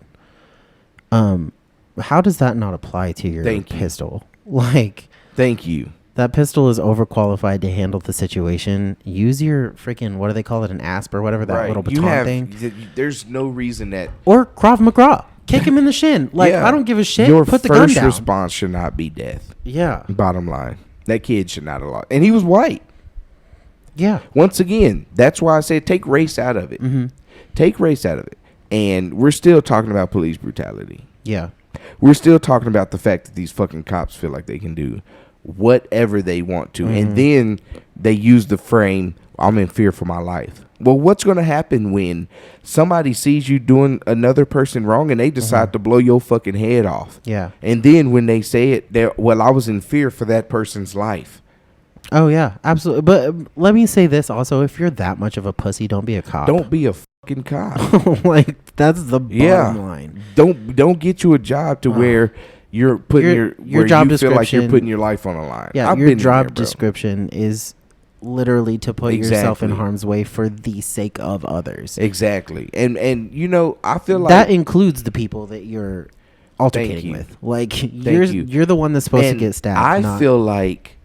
[SPEAKER 1] How does that not apply to your pistol? Like,
[SPEAKER 2] thank you.
[SPEAKER 1] That pistol is overqualified to handle the situation. Use your freaking, what do they call it, an asp or whatever, that little baton thing.
[SPEAKER 2] There's no reason that...
[SPEAKER 1] Or Krav Maga. Kick him in the shin. Like, I don't give a shit.
[SPEAKER 2] Your
[SPEAKER 1] Put the gun down.
[SPEAKER 2] first response should not be death.
[SPEAKER 1] Yeah.
[SPEAKER 2] Bottom line. That kid should not have lost. And he was white.
[SPEAKER 1] Yeah.
[SPEAKER 2] Once again, that's why I said take race out of it.
[SPEAKER 1] Mm-hmm.
[SPEAKER 2] Take race out of it. And we're still talking about police brutality.
[SPEAKER 1] Yeah.
[SPEAKER 2] We're still talking about the fact that these fucking cops feel like they can do whatever they want to. And then they use the frame, I'm in fear for my life. Well, what's going to happen when somebody sees you doing another person wrong and they decide to blow your fucking head off?
[SPEAKER 1] Yeah.
[SPEAKER 2] And then when they say it, well, I was in fear for that person's life.
[SPEAKER 1] Oh, yeah, absolutely. But let me say this also. If you're that much of a pussy, don't be a cop.
[SPEAKER 2] Don't be a fucking cop.
[SPEAKER 1] Like, that's the bottom line.
[SPEAKER 2] Don't get you a job to where you're putting
[SPEAKER 1] your job description,
[SPEAKER 2] feel like you're putting your life on the line.
[SPEAKER 1] Yeah, your job description is literally to put yourself in harm's way for the sake of others.
[SPEAKER 2] Exactly. And you know, I feel like
[SPEAKER 1] that includes the people that you're altercating with. Like, you're the one that's supposed to get stabbed.
[SPEAKER 2] I feel like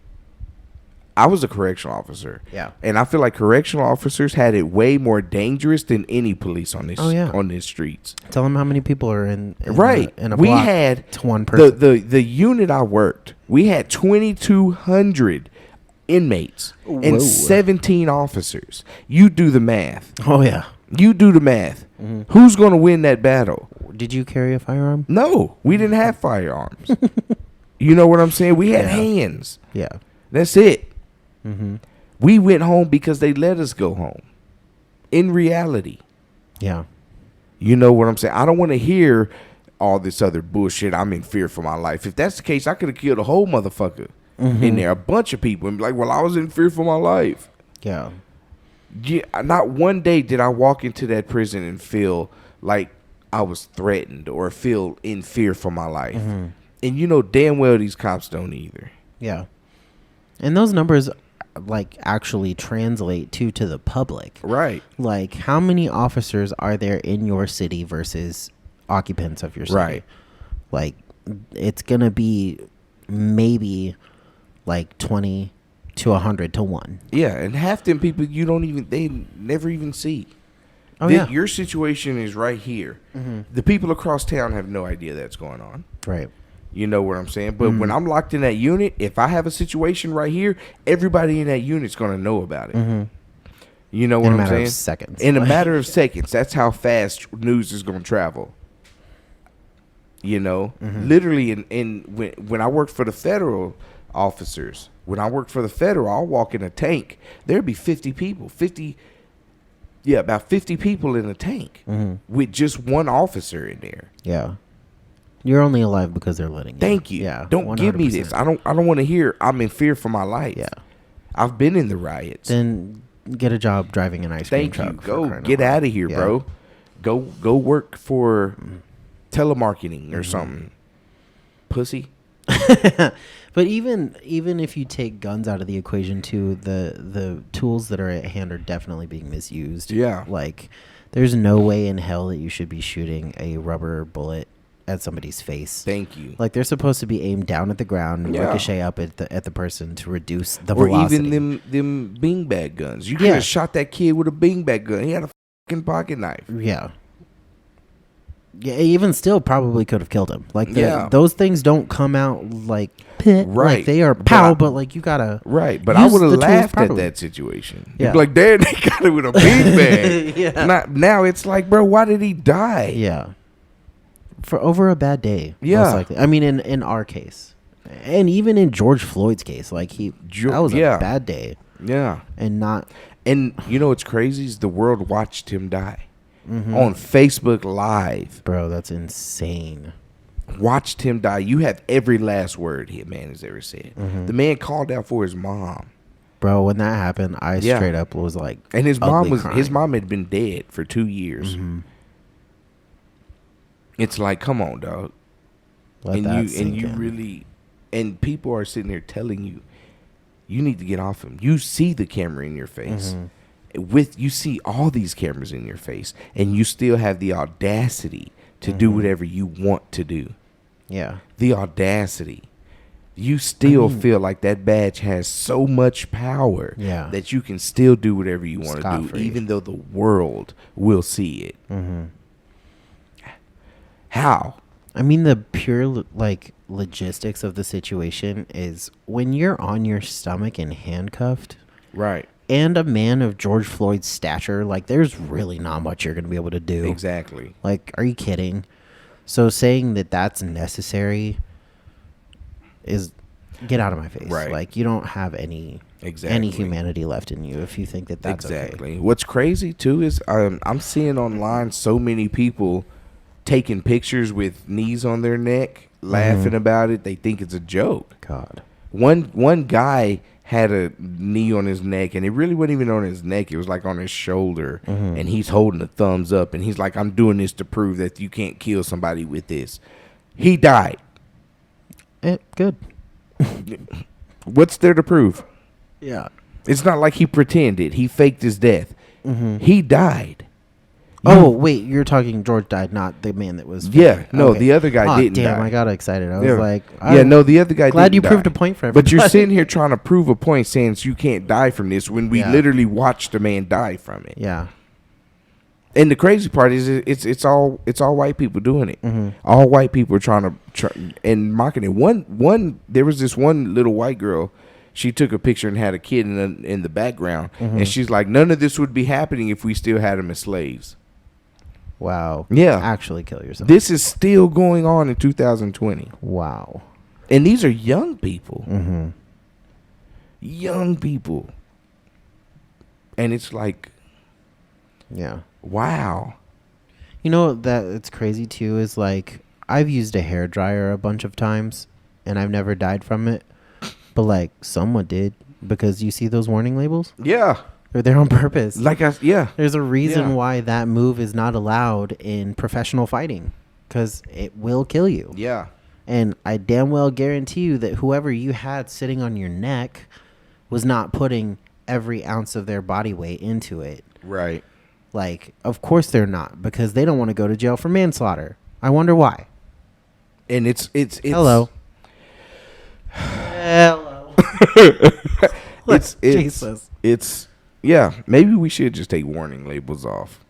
[SPEAKER 2] I was a correctional officer.
[SPEAKER 1] Yeah.
[SPEAKER 2] And I feel like correctional officers had it way more dangerous than any police on this on these streets.
[SPEAKER 1] Tell them how many people are in a block.
[SPEAKER 2] We had
[SPEAKER 1] one person.
[SPEAKER 2] The unit I worked, we had 2,200 inmates and 17 officers. You do the math.
[SPEAKER 1] Oh, yeah.
[SPEAKER 2] You do the math. Mm-hmm. Who's going to win that battle?
[SPEAKER 1] Did you carry a firearm?
[SPEAKER 2] No, we didn't have firearms. You know what I'm saying? We had hands.
[SPEAKER 1] Yeah.
[SPEAKER 2] That's it.
[SPEAKER 1] Mm-hmm.
[SPEAKER 2] We went home because they let us go home. In reality.
[SPEAKER 1] Yeah.
[SPEAKER 2] You know what I'm saying? I don't want to hear all this other bullshit. I'm in fear for my life. If that's the case, I could have killed a whole motherfucker in there. A bunch of people. And be like, well, I was in fear for my life.
[SPEAKER 1] Yeah.
[SPEAKER 2] Yeah. Not one day did I walk into that prison and feel like I was threatened or feel in fear for my life. Mm-hmm. And you know damn well these cops don't either.
[SPEAKER 1] Yeah. And those numbers like actually translate to the public.
[SPEAKER 2] Right.
[SPEAKER 1] Like, how many officers are there in your city versus occupants of your city?
[SPEAKER 2] Right.
[SPEAKER 1] Like, it's going to be maybe like 20 to 100 to 1.
[SPEAKER 2] Yeah, and half them people they never even see.
[SPEAKER 1] Oh, yeah.
[SPEAKER 2] Your situation is right here. Mm-hmm. The people across town have no idea that's going on.
[SPEAKER 1] Right.
[SPEAKER 2] You know what I'm saying? But when I'm locked in that unit, if I have a situation right here, everybody in that unit's going to know about it. Mm-hmm. You know what I'm saying? In a matter of
[SPEAKER 1] seconds.
[SPEAKER 2] In a matter of seconds. That's how fast news is going to travel. You know? Mm-hmm. Literally, when I worked for the federal officers, I'll walk in a tank. There'd be 50 people. About 50 people in a tank with just one officer in there.
[SPEAKER 1] Yeah. You're only alive because they're letting you.
[SPEAKER 2] Thank you.
[SPEAKER 1] Yeah.
[SPEAKER 2] Don't 100%. Give me this. I don't want to hear I'm in fear for my life.
[SPEAKER 1] Yeah.
[SPEAKER 2] I've been in the riots.
[SPEAKER 1] Then get a job driving an ice cream truck.
[SPEAKER 2] Go get out of here, bro. Go work for telemarketing or something. Pussy.
[SPEAKER 1] But even if you take guns out of the equation too, the tools that are at hand are definitely being misused.
[SPEAKER 2] Yeah.
[SPEAKER 1] Like, there's no way in hell that you should be shooting a rubber bullet at somebody's face.
[SPEAKER 2] Thank you.
[SPEAKER 1] Like, they're supposed to be aimed down at the ground and ricochet up at the person to reduce the velocity.
[SPEAKER 2] Or even them beanbag guns. You could have shot that kid with a beanbag gun. He had a fucking pocket knife.
[SPEAKER 1] Yeah. Yeah, even still probably could have killed him. Like, those things don't come out like pit.
[SPEAKER 2] Right.
[SPEAKER 1] Like, they are pow, but like, you gotta.
[SPEAKER 2] Right. But I would have laughed at that situation.
[SPEAKER 1] Yeah.
[SPEAKER 2] You'd be like, damn, they got it with a beanbag. Yeah. Now it's like, bro, why did he die?
[SPEAKER 1] Yeah. For over a bad day.
[SPEAKER 2] Yeah.
[SPEAKER 1] Most likely. I mean, in our case. And even in George Floyd's case. Like, that was a bad day.
[SPEAKER 2] Yeah.
[SPEAKER 1] And
[SPEAKER 2] you know what's crazy is the world watched him die. Mm-hmm. On Facebook Live.
[SPEAKER 1] Bro, that's insane.
[SPEAKER 2] watched him die. You have every last word a man has ever said.
[SPEAKER 1] Mm-hmm.
[SPEAKER 2] The man called out for his mom.
[SPEAKER 1] Bro, when that happened, I
[SPEAKER 2] Yeah.
[SPEAKER 1] straight up was like,
[SPEAKER 2] And his
[SPEAKER 1] ugly
[SPEAKER 2] mom
[SPEAKER 1] crying.
[SPEAKER 2] had been dead for 2 years.
[SPEAKER 1] Mhm.
[SPEAKER 2] It's like, come on, dog.
[SPEAKER 1] Let
[SPEAKER 2] and
[SPEAKER 1] that
[SPEAKER 2] you
[SPEAKER 1] sink in.
[SPEAKER 2] really, and people are sitting there telling you, you need to get off him. You see the camera in your face. You see all these cameras in your face, and you still have the audacity to do whatever you want to do.
[SPEAKER 1] Yeah.
[SPEAKER 2] The audacity. You still feel like that badge has so much power
[SPEAKER 1] Yeah.
[SPEAKER 2] that you can still do whatever you want to do,
[SPEAKER 1] Scot-free.
[SPEAKER 2] even though the world will see it.
[SPEAKER 1] Mm-hmm.
[SPEAKER 2] How?
[SPEAKER 1] I mean, the pure like logistics of the situation is when you're on your stomach and handcuffed,
[SPEAKER 2] Right.
[SPEAKER 1] and a man of George Floyd's stature, like there's really not much you're gonna be able to do.
[SPEAKER 2] Exactly.
[SPEAKER 1] Like, are you kidding? So saying that that's necessary is get out of my face.
[SPEAKER 2] Right.
[SPEAKER 1] Like, you don't have any
[SPEAKER 2] Exactly.
[SPEAKER 1] humanity left in you if you think that that's
[SPEAKER 2] Exactly.
[SPEAKER 1] okay.
[SPEAKER 2] What's crazy too is I'm seeing online so many people taking pictures with knees on their neck, laughing about it. They think it's a joke.
[SPEAKER 1] God.
[SPEAKER 2] One guy had a knee on his neck, and it really wasn't even on his neck. It was like on his shoulder, and he's holding a thumbs up, and he's like, "I'm doing this to prove that you can't kill somebody with this." He died.
[SPEAKER 1] Good.
[SPEAKER 2] What's there to prove?
[SPEAKER 1] Yeah.
[SPEAKER 2] It's not like he pretended. He faked his death. He died.
[SPEAKER 1] Oh, wait, you're talking George died, not the man that was.
[SPEAKER 2] Yeah,
[SPEAKER 1] filming.
[SPEAKER 2] no,
[SPEAKER 1] Okay.
[SPEAKER 2] the other guy didn't
[SPEAKER 1] Damn,
[SPEAKER 2] die.
[SPEAKER 1] I got excited. I
[SPEAKER 2] Yeah.
[SPEAKER 1] was like,
[SPEAKER 2] Yeah, no, the other guy
[SPEAKER 1] glad
[SPEAKER 2] didn't
[SPEAKER 1] you
[SPEAKER 2] die.
[SPEAKER 1] proved a point for
[SPEAKER 2] But you're
[SPEAKER 1] everybody.
[SPEAKER 2] sitting here trying to prove a point saying you can't die from this when we
[SPEAKER 1] Yeah.
[SPEAKER 2] literally watched a man die from it.
[SPEAKER 1] Yeah.
[SPEAKER 2] And the crazy part is it's all white people doing it.
[SPEAKER 1] Mm-hmm.
[SPEAKER 2] All white people are trying to and mocking it. One there was this one little white girl. She took a picture and had a kid in the background,
[SPEAKER 1] Mm-hmm.
[SPEAKER 2] and she's like, "None of this would be happening if we still had them as slaves."
[SPEAKER 1] Wow.
[SPEAKER 2] Yeah.
[SPEAKER 1] Actually kill yourself.
[SPEAKER 2] This is still going on in 2020,
[SPEAKER 1] Wow.
[SPEAKER 2] and these are young people.
[SPEAKER 1] Mm-hmm.
[SPEAKER 2] Young people, and it's like,
[SPEAKER 1] Yeah.
[SPEAKER 2] wow.
[SPEAKER 1] You know that it's crazy too is like I've used a hair dryer a bunch of times and I've never died from it, but like someone did because you see those warning labels?
[SPEAKER 2] Yeah,
[SPEAKER 1] They're there on purpose.
[SPEAKER 2] yeah.
[SPEAKER 1] There's a reason
[SPEAKER 2] Yeah.
[SPEAKER 1] why that move is not allowed in professional fighting because it will kill you.
[SPEAKER 2] Yeah.
[SPEAKER 1] And I damn well guarantee you that whoever you had sitting on your neck was not putting every ounce of their body weight into it.
[SPEAKER 2] Right.
[SPEAKER 1] Like, of course they're not because they don't want to go to jail for manslaughter. I wonder why.
[SPEAKER 2] And it's
[SPEAKER 1] Hello. Hello.
[SPEAKER 2] it's
[SPEAKER 1] Jesus.
[SPEAKER 2] it's yeah, maybe we should just take warning labels off.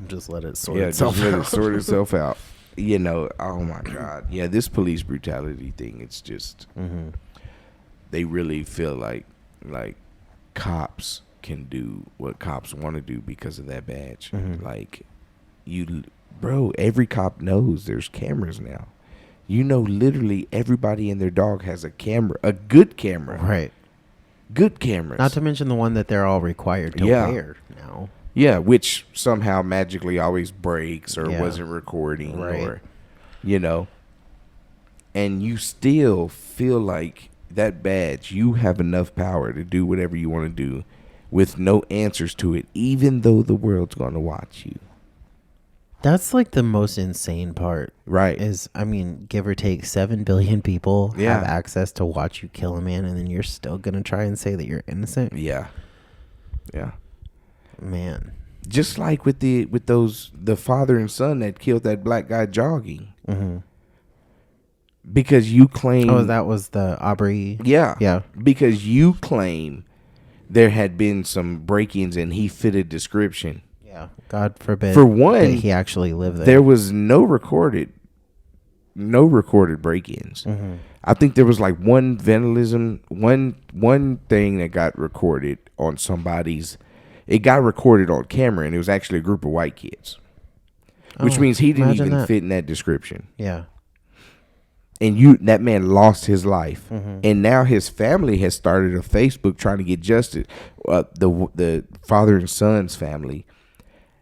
[SPEAKER 1] Just let it sort
[SPEAKER 2] Yeah,
[SPEAKER 1] itself
[SPEAKER 2] just let it
[SPEAKER 1] out.
[SPEAKER 2] sort itself out. You know, oh my God. Yeah, this police brutality thing, it's just
[SPEAKER 1] Mm-hmm.
[SPEAKER 2] they really feel like cops can do what cops want to do because of that badge.
[SPEAKER 1] Mhm.
[SPEAKER 2] Like bro, every cop knows there's cameras now. You know, literally everybody and their dog has a camera, a good camera.
[SPEAKER 1] Right.
[SPEAKER 2] Good cameras.
[SPEAKER 1] Not to mention the one that they're all required to
[SPEAKER 2] Yeah.
[SPEAKER 1] wear now.
[SPEAKER 2] Yeah, which somehow magically always breaks or
[SPEAKER 1] Yeah.
[SPEAKER 2] wasn't recording
[SPEAKER 1] Right.
[SPEAKER 2] or, you know. And you still feel like that badge, you have enough power to do whatever you want to do with no answers to it, even though the world's going to watch you.
[SPEAKER 1] That's like the most insane part.
[SPEAKER 2] Right.
[SPEAKER 1] Is, I mean, give or take 7 billion people
[SPEAKER 2] Yeah.
[SPEAKER 1] have access to watch you kill a man, and then you're still going to try and say that you're innocent?
[SPEAKER 2] Yeah. Yeah.
[SPEAKER 1] Man.
[SPEAKER 2] Just like with the father and son that killed that black guy jogging.
[SPEAKER 1] Mm-hmm.
[SPEAKER 2] Because you claim.
[SPEAKER 1] Oh, that was the Aubrey.
[SPEAKER 2] Yeah.
[SPEAKER 1] Yeah.
[SPEAKER 2] Because you claim there had been some break-ins and he fitted description.
[SPEAKER 1] Yeah. God forbid.
[SPEAKER 2] For one,
[SPEAKER 1] that he actually lived there.
[SPEAKER 2] There was no recorded break-ins.
[SPEAKER 1] Mm-hmm.
[SPEAKER 2] I think there was like one vandalism, one thing that got recorded on somebody's. It got recorded on camera, and it was actually a group of white kids, which
[SPEAKER 1] Oh,
[SPEAKER 2] means he didn't
[SPEAKER 1] imagine
[SPEAKER 2] even
[SPEAKER 1] that.
[SPEAKER 2] fit in that description.
[SPEAKER 1] Yeah.
[SPEAKER 2] And that man lost his life,
[SPEAKER 1] Mm-hmm.
[SPEAKER 2] and now his family has started a Facebook trying to get justice. The father and son's family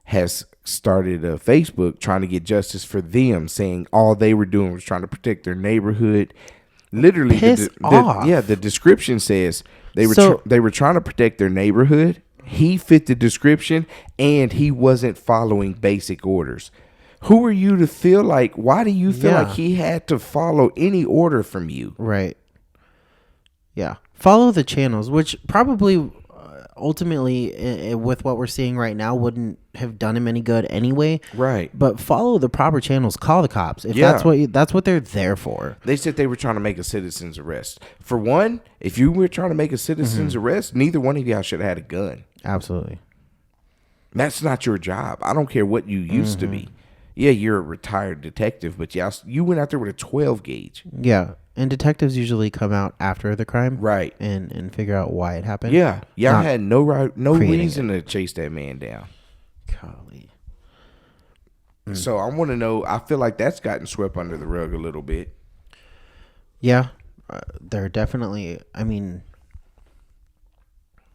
[SPEAKER 2] has started a Facebook trying to get justice for them, saying all they were doing was trying to protect their neighborhood. Literally,
[SPEAKER 1] off.
[SPEAKER 2] the description says they were
[SPEAKER 1] So-
[SPEAKER 2] they were trying to protect their neighborhood. He fit the description, and he wasn't following basic orders. Who are you to feel like? Why do you feel like he had to follow any order from you?
[SPEAKER 1] Right. Yeah. Follow the channels, which probably ultimately, with what we're seeing right now, wouldn't have done him any good anyway.
[SPEAKER 2] Right.
[SPEAKER 1] But follow the proper channels. Call the cops if
[SPEAKER 2] Yeah.
[SPEAKER 1] that's what they're there for.
[SPEAKER 2] They said they were trying to make a citizen's arrest. For one, if you were trying to make a citizen's arrest, neither one of y'all should have had a gun.
[SPEAKER 1] Absolutely.
[SPEAKER 2] That's not your job. I don't care what you used to be. Yeah, you're a retired detective, but you went out there with a 12 gauge.
[SPEAKER 1] Yeah. And detectives usually come out after the crime,
[SPEAKER 2] Right.
[SPEAKER 1] and figure out why it happened.
[SPEAKER 2] Yeah, y'all
[SPEAKER 1] Not
[SPEAKER 2] had no
[SPEAKER 1] creating
[SPEAKER 2] reason to chase that man down.
[SPEAKER 1] Golly.
[SPEAKER 2] So I want to know. I feel like that's gotten swept under the rug a little bit.
[SPEAKER 1] Yeah, there definitely. I mean,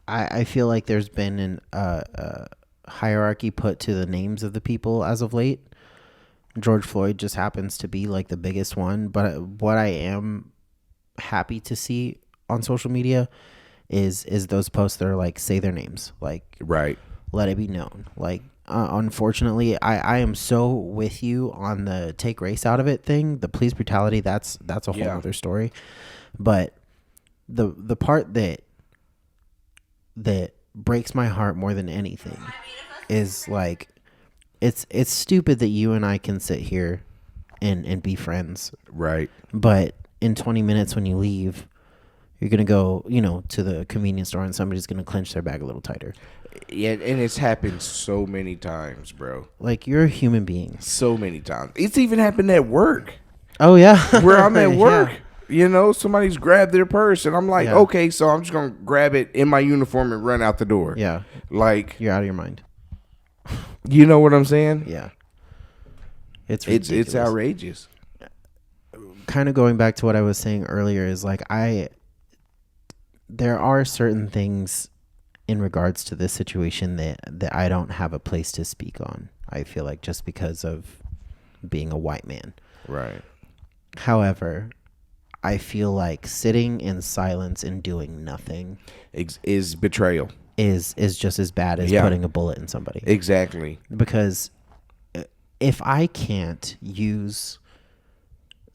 [SPEAKER 1] I feel like there's been an hierarchy put to the names of the people as of late. George Floyd just happens to be like the biggest one, but what I am happy to see on social media is those posts that are like, say their names, like,
[SPEAKER 2] Right.
[SPEAKER 1] let it be known. Like, unfortunately, I am so with you on the take race out of it thing. The police brutality, that's a whole other story. But the part that breaks my heart more than anything is like, it's stupid that you and I can sit here and be friends.
[SPEAKER 2] Right.
[SPEAKER 1] But in 20 minutes when you leave, you're going to go, to the convenience store and somebody's going to clench their bag a little tighter.
[SPEAKER 2] Yeah, and it's happened so many times, bro.
[SPEAKER 1] Like, you're a human being.
[SPEAKER 2] So many times. It's even happened at work.
[SPEAKER 1] Oh, yeah.
[SPEAKER 2] Where I'm at work.
[SPEAKER 1] Yeah.
[SPEAKER 2] Somebody's grabbed their purse, and I'm like,
[SPEAKER 1] Yeah.
[SPEAKER 2] okay, so I'm just going to grab it in my uniform and run out the door.
[SPEAKER 1] Yeah.
[SPEAKER 2] Like,
[SPEAKER 1] You're out of your mind.
[SPEAKER 2] you know what I'm saying?
[SPEAKER 1] Yeah. It's
[SPEAKER 2] It's outrageous.
[SPEAKER 1] Kind of going back to what I was saying earlier is like, there are certain things in regards to this situation that I don't have a place to speak on. I feel like just because of being a white man.
[SPEAKER 2] Right.
[SPEAKER 1] However, I feel like sitting in silence and doing nothing
[SPEAKER 2] Is betrayal.
[SPEAKER 1] is just as bad as putting a bullet in somebody.
[SPEAKER 2] Exactly.
[SPEAKER 1] Because if I can't use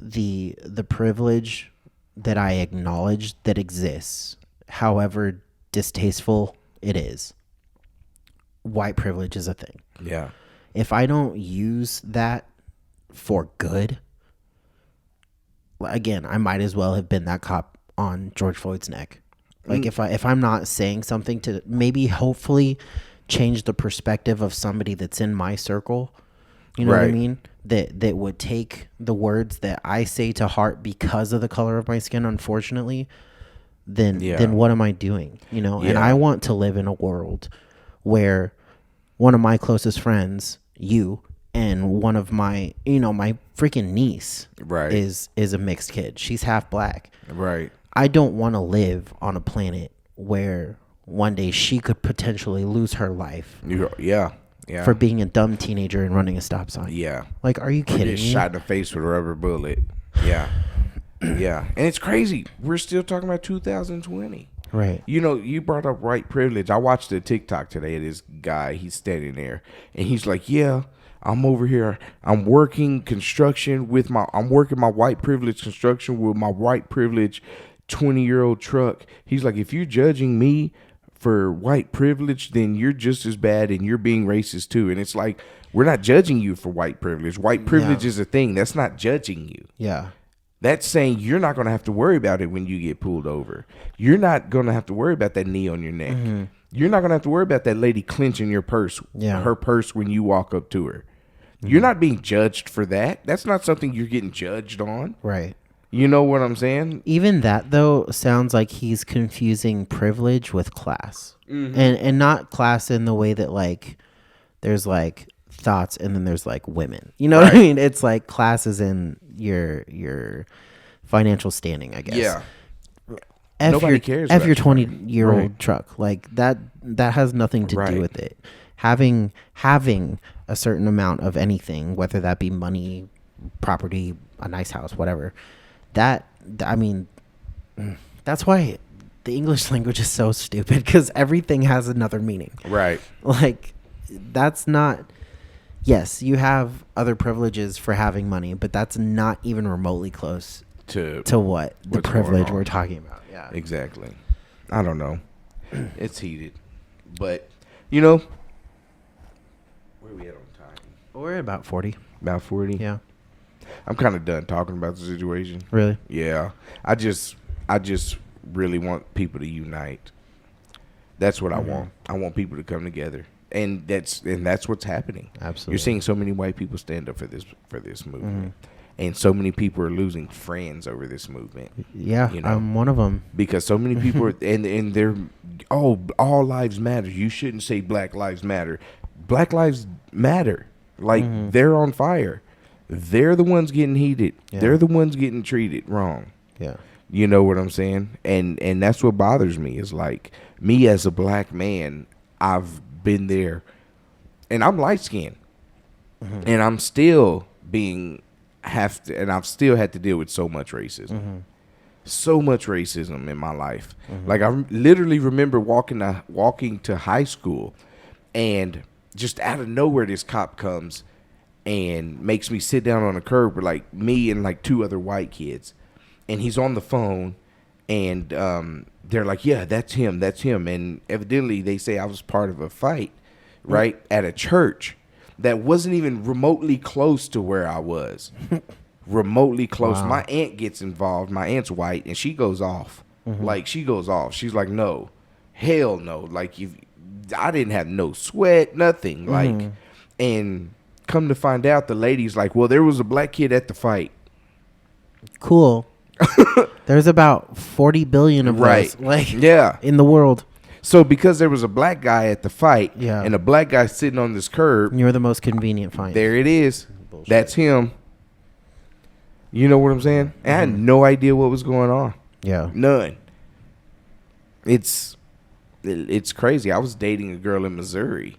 [SPEAKER 1] the privilege that I acknowledge that exists, however distasteful it is, white privilege is a thing.
[SPEAKER 2] Yeah.
[SPEAKER 1] If I don't use that for good, again, I might as well have been that cop on George Floyd's neck. Like, if I'm not saying something to maybe hopefully change the perspective of somebody that's in my circle, you know what I
[SPEAKER 2] Right.
[SPEAKER 1] mean? That would take the words that I say to heart because of the color of my skin, unfortunately, then what am I doing? And I want to live in a world where one of my closest friends, you, and one of my, my freaking niece,
[SPEAKER 2] Right.
[SPEAKER 1] is a mixed kid. She's half black.
[SPEAKER 2] Right.
[SPEAKER 1] I don't want to live on a planet where one day she could potentially lose her life
[SPEAKER 2] Yeah.
[SPEAKER 1] for being a dumb teenager and running a stop sign.
[SPEAKER 2] Yeah.
[SPEAKER 1] Like, are you kidding
[SPEAKER 2] Get
[SPEAKER 1] me?
[SPEAKER 2] shot in the face with a rubber bullet. Yeah. Yeah. And it's crazy. We're still talking about 2020.
[SPEAKER 1] Right.
[SPEAKER 2] You brought up white privilege. I watched a TikTok today of this guy. He's standing there and he's like, yeah, I'm over here. I'm working construction I'm working my white privilege construction with my white privilege 20-year-old truck. He's like, if you're judging me for white privilege, then you're just as bad and you're being racist too. And it's like, we're not judging you for white privilege. White privilege is a thing. That's not judging you.
[SPEAKER 1] Yeah.
[SPEAKER 2] That's saying you're not going to have to worry about it when you get pulled over. You're not going to have to worry about that knee on your neck. Mm-hmm. You're not going to have to worry about that lady clenching your purse, her purse when you walk up to her. Mm-hmm. You're not being judged for that. That's not something you're getting judged on.
[SPEAKER 1] Right.
[SPEAKER 2] You know what I'm saying?
[SPEAKER 1] Even that, though, sounds like he's confusing privilege with class. Mm-hmm. And not class in the way that, like, there's, like, thoughts and then there's, like, women. You know what I mean? It's like class is in your financial standing, I guess.
[SPEAKER 2] Yeah.
[SPEAKER 1] Nobody
[SPEAKER 2] cares
[SPEAKER 1] F
[SPEAKER 2] about
[SPEAKER 1] your 20-year-old truck. Like, that has nothing to do with it. having a certain amount of anything, whether that be money, property, a nice house, whatever. That I mean, that's why the English language is so stupid, because everything has another meaning.
[SPEAKER 2] Right.
[SPEAKER 1] Like, that's not. Yes, you have other privileges for having money, but that's not even remotely close to what the privilege we're talking about. Yeah.
[SPEAKER 2] Exactly. I don't know. It's heated. But, you know, where are we at on time?
[SPEAKER 1] We're at about 40.
[SPEAKER 2] About 40?
[SPEAKER 1] Yeah.
[SPEAKER 2] I'm kind of done talking about the situation.
[SPEAKER 1] Really?
[SPEAKER 2] Yeah. I just really want people to unite. That's what I want. I want people to come together. And that's what's happening.
[SPEAKER 1] Absolutely.
[SPEAKER 2] You're seeing so many white people stand up for this movement. And so many people are losing friends over this movement.
[SPEAKER 1] Yeah,
[SPEAKER 2] you know?
[SPEAKER 1] I'm one of them.
[SPEAKER 2] Because so many people are, and they're, all lives matter. You shouldn't say Black Lives Matter. Black Lives Matter. Like, they're on fire. They're the ones getting heated.
[SPEAKER 1] Yeah.
[SPEAKER 2] They're the ones getting treated wrong.
[SPEAKER 1] Yeah.
[SPEAKER 2] You know what I'm saying? And that's what bothers me, is like, me as a black man, I've been there, and I'm light skinned, and I'm still and I've still had to deal with so much racism. So much racism in my life. Like, I literally remember walking to high school, and just out of nowhere, this cop comes and makes me sit down on a curb with, like, me and, like, 2 other white kids. And he's on the phone, and they're like, yeah, that's him. And evidently they say I was part of a fight, right, at a church that wasn't even remotely close to where I was. Remotely close.
[SPEAKER 1] Wow.
[SPEAKER 2] My aunt gets involved. My aunt's white, and she goes off. Like, she goes off. She's like, no, hell no. Like, I didn't have no sweat, nothing. Like, and come to find out, the lady's like, well, there was a black kid at the fight.
[SPEAKER 1] Cool. There's about 40 billion of us, like,
[SPEAKER 2] yeah,
[SPEAKER 1] in the world.
[SPEAKER 2] So because there was a black guy at the fight,
[SPEAKER 1] Yeah.
[SPEAKER 2] and a black guy sitting on this curb,
[SPEAKER 1] You're the most convenient find.
[SPEAKER 2] there it is.
[SPEAKER 1] Bullshit.
[SPEAKER 2] That's him. You know what I'm saying? And I had no idea what was going on.
[SPEAKER 1] Yeah.
[SPEAKER 2] None. It's crazy. I was dating a girl in Missouri,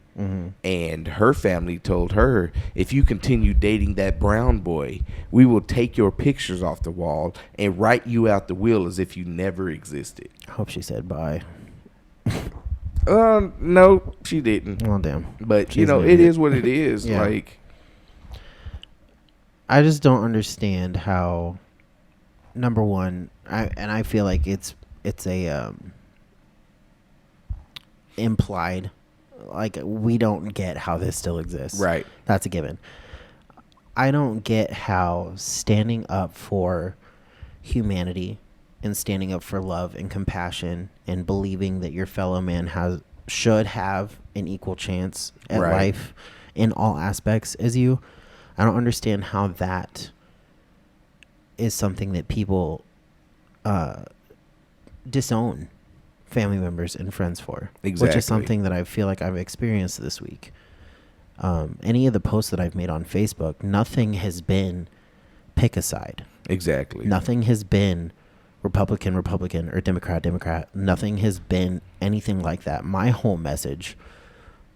[SPEAKER 2] and her family told her, if you continue dating that brown boy, we will take your pictures off the wall and write you out the will as if you never existed.
[SPEAKER 1] I hope she said bye.
[SPEAKER 2] No, she didn't.
[SPEAKER 1] Oh, damn.
[SPEAKER 2] But,
[SPEAKER 1] She's an
[SPEAKER 2] it
[SPEAKER 1] idiot.
[SPEAKER 2] is what it is.
[SPEAKER 1] Yeah.
[SPEAKER 2] Like,
[SPEAKER 1] I just don't understand how, number one, I feel like it's a implied, like, we don't get how this still exists.
[SPEAKER 2] right.
[SPEAKER 1] That's a given. I don't get how standing up for humanity and standing up for love and compassion and believing that your fellow man should have an equal chance at
[SPEAKER 2] Right.
[SPEAKER 1] life in all aspects as you. I don't understand how that is something that people disown family members and friends for. Which
[SPEAKER 2] Exactly.
[SPEAKER 1] is something that I feel like I've experienced this week. Any of the posts that I've made on Facebook, nothing has been pick a side.
[SPEAKER 2] Exactly.
[SPEAKER 1] Nothing has been Republican, or Democrat. Nothing has been anything like that. My whole message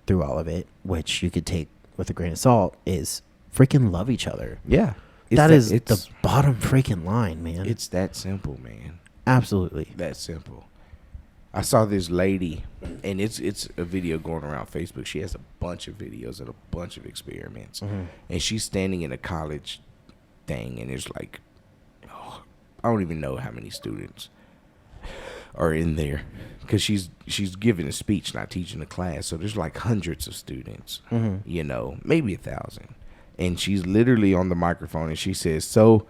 [SPEAKER 1] through all of it, which you could take with a grain of salt, is freaking love each other.
[SPEAKER 2] Yeah.
[SPEAKER 1] That is the bottom freaking line, man.
[SPEAKER 2] It's that simple, man.
[SPEAKER 1] Absolutely.
[SPEAKER 2] That simple. I saw this lady, and it's a video going around Facebook. She has a bunch of videos and a bunch of experiments, and she's standing in a college thing, and there's like, I don't even know how many students are in there, because she's giving a speech, not teaching a class. So there's like hundreds of students, you know, maybe 1,000, and she's literally on the microphone, and she says, "So,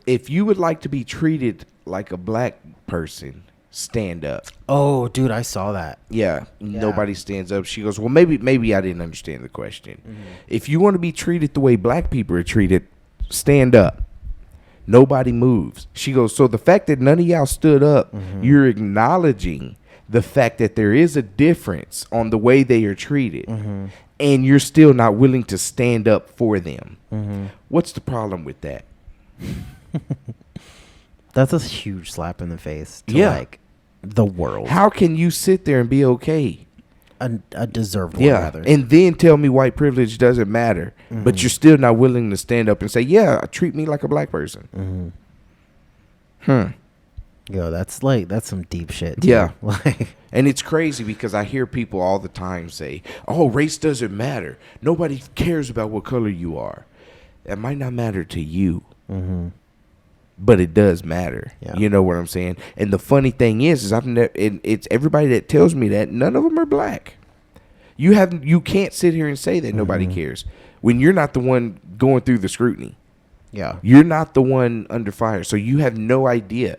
[SPEAKER 2] if you would like to be treated like a black person, stand up."
[SPEAKER 1] Oh, dude, I saw that.
[SPEAKER 2] Yeah, nobody stands up. She goes, well, maybe I didn't understand the question. If you want to be treated the way black people are treated, stand up. Nobody moves. She goes, so the fact that none of y'all stood up, you're acknowledging the fact that there is a difference on the way they are treated, and you're still not willing to stand up for them. What's the problem with that?
[SPEAKER 1] That's a huge slap in the face to,
[SPEAKER 2] Yeah.
[SPEAKER 1] like, the world.
[SPEAKER 2] How can you sit there and be okay?
[SPEAKER 1] a deserved one,
[SPEAKER 2] Yeah,
[SPEAKER 1] rather.
[SPEAKER 2] and then tell me white privilege doesn't matter, but you're still not willing to stand up and say, yeah, treat me like a black person.
[SPEAKER 1] Yo, that's some deep shit, too.
[SPEAKER 2] Yeah.
[SPEAKER 1] Like,
[SPEAKER 2] And it's crazy because I hear people all the time say, oh, race doesn't matter. Nobody cares about what color you are. It might not matter to you, but it does matter.
[SPEAKER 1] Yeah.
[SPEAKER 2] You know what I'm saying? And the funny thing is it's everybody that tells me that, none of them are black. You can't sit here and say that nobody cares when you're not the one going through the scrutiny.
[SPEAKER 1] yeah.
[SPEAKER 2] You're not the one under fire, so you have no idea.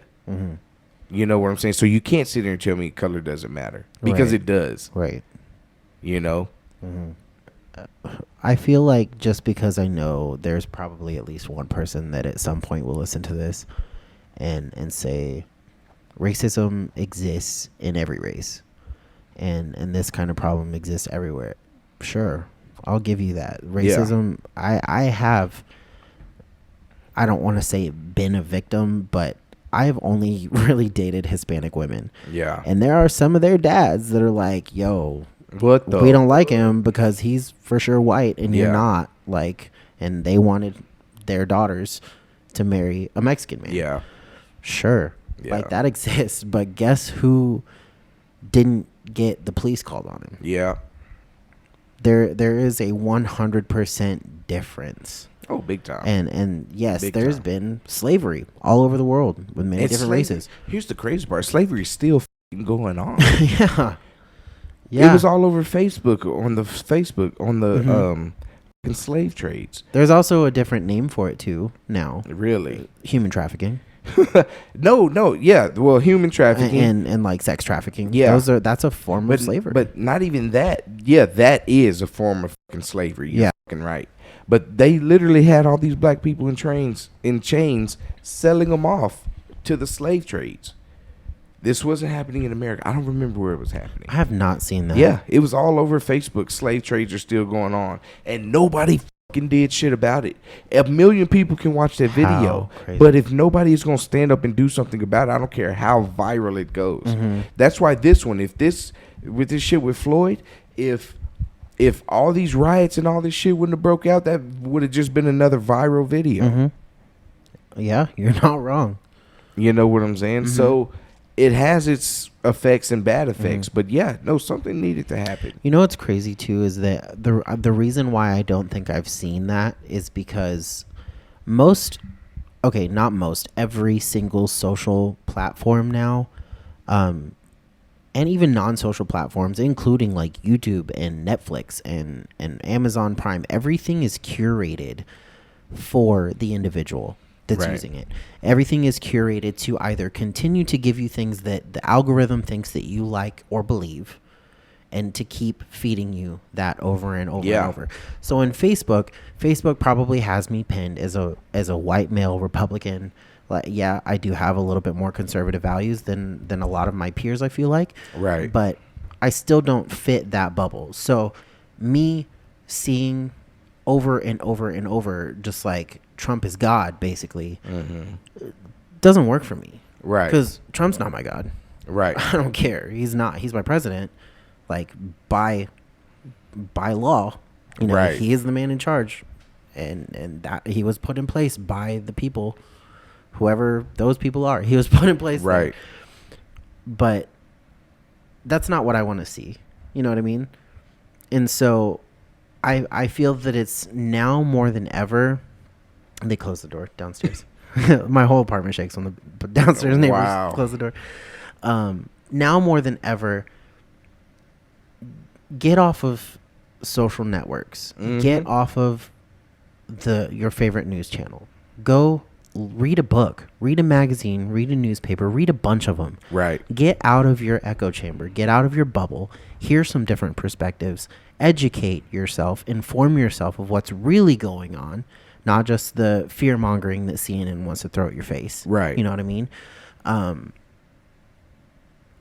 [SPEAKER 2] You know what I'm saying? So you can't sit here and tell me color doesn't matter, because
[SPEAKER 1] Right.
[SPEAKER 2] it does.
[SPEAKER 1] Right.
[SPEAKER 2] You know?
[SPEAKER 1] I feel like just because I know there's probably at least one person that at some point will listen to this and say racism exists in every race, and this kind of problem exists everywhere. Sure, I'll give you that. Racism, I don't want to say been a victim, but I've only really dated Hispanic women.
[SPEAKER 2] Yeah.
[SPEAKER 1] And there are some of their dads that are like, yo,
[SPEAKER 2] What the?
[SPEAKER 1] we don't like him because he's for sure white and you're
[SPEAKER 2] Yeah.
[SPEAKER 1] not. Like, and they wanted their daughters to marry a Mexican man.
[SPEAKER 2] Yeah.
[SPEAKER 1] Sure.
[SPEAKER 2] Yeah.
[SPEAKER 1] Like, that exists. But guess who didn't get the police called on him?
[SPEAKER 2] Yeah.
[SPEAKER 1] There is a 100% difference.
[SPEAKER 2] Oh, big time.
[SPEAKER 1] And yes,
[SPEAKER 2] Big
[SPEAKER 1] there's
[SPEAKER 2] time.
[SPEAKER 1] been slavery all over the world with many
[SPEAKER 2] And
[SPEAKER 1] different
[SPEAKER 2] slavery-
[SPEAKER 1] races.
[SPEAKER 2] Here's the crazy part. Slavery is still going on.
[SPEAKER 1] Yeah. Yeah.
[SPEAKER 2] It was all over Facebook, on the
[SPEAKER 1] Mm-hmm.
[SPEAKER 2] slave trades.
[SPEAKER 1] There's also a different name for it too now.
[SPEAKER 2] Really?
[SPEAKER 1] Human trafficking.
[SPEAKER 2] No, yeah. Well, human trafficking.
[SPEAKER 1] And like sex trafficking.
[SPEAKER 2] Yeah.
[SPEAKER 1] That's a form of slavery.
[SPEAKER 2] But not even that. Yeah, that is a form of fucking slavery. You're
[SPEAKER 1] Yeah.
[SPEAKER 2] fucking right. But they literally had all these black people in chains selling them off to the slave trades. This wasn't happening in America. I don't remember where it was happening.
[SPEAKER 1] I have not seen that.
[SPEAKER 2] Yeah, it was all over Facebook. Slave trades are still going on, and nobody fucking did shit about it. 1 million people can watch that video,
[SPEAKER 1] How crazy.
[SPEAKER 2] but if nobody is gonna stand up and do something about it, I don't care how viral it goes.
[SPEAKER 1] Mm-hmm.
[SPEAKER 2] That's why with this shit with Floyd, if all these riots and all this shit wouldn't have broke out, that would have just been another viral video.
[SPEAKER 1] Mm-hmm. Yeah, you're not wrong.
[SPEAKER 2] You know what I'm saying?
[SPEAKER 1] Mm-hmm.
[SPEAKER 2] So it has its effects and bad effects, but yeah, no, something needed to happen.
[SPEAKER 1] You know what's crazy too is that the reason why I don't think I've seen that is because every single social platform now, and even non-social platforms, including like YouTube and Netflix and Amazon Prime, everything is curated for the individual that's
[SPEAKER 2] Right.
[SPEAKER 1] using it. Everything is curated to either continue to give you things that the algorithm thinks that you like or believe, and to keep feeding you that over and over
[SPEAKER 2] Yeah.
[SPEAKER 1] and over. So in Facebook probably has me pinned as a white male Republican. Like, yeah, I do have a little bit more conservative values than a lot of my peers, I feel like.
[SPEAKER 2] Right.
[SPEAKER 1] But I still don't fit that bubble. So me seeing over and over and over just like Trump is God, basically, doesn't work for me.
[SPEAKER 2] Right.
[SPEAKER 1] Because Trump's not my God.
[SPEAKER 2] Right.
[SPEAKER 1] I don't care. He's not. He's my president. Like, by law, you know,
[SPEAKER 2] Right.
[SPEAKER 1] he is the man in charge, and that he was put in place by the people, whoever those people are. He was put in place there.
[SPEAKER 2] Right.
[SPEAKER 1] But that's not what I want to see. You know what I mean? And so I feel that it's now more than ever. They closed the door downstairs. My whole apartment shakes when the downstairs neighbors
[SPEAKER 2] Wow.
[SPEAKER 1] close the door. Now more than ever, get off of social networks. Get off of your favorite news channel. Go read a book, read a magazine, read a newspaper, read a bunch of them.
[SPEAKER 2] Right.
[SPEAKER 1] Get out of your echo chamber. Get out of your bubble. Hear some different perspectives. Educate yourself. Inform yourself of what's really going on, not just the fear mongering that CNN wants to throw at your face.
[SPEAKER 2] Right.
[SPEAKER 1] You know what I mean?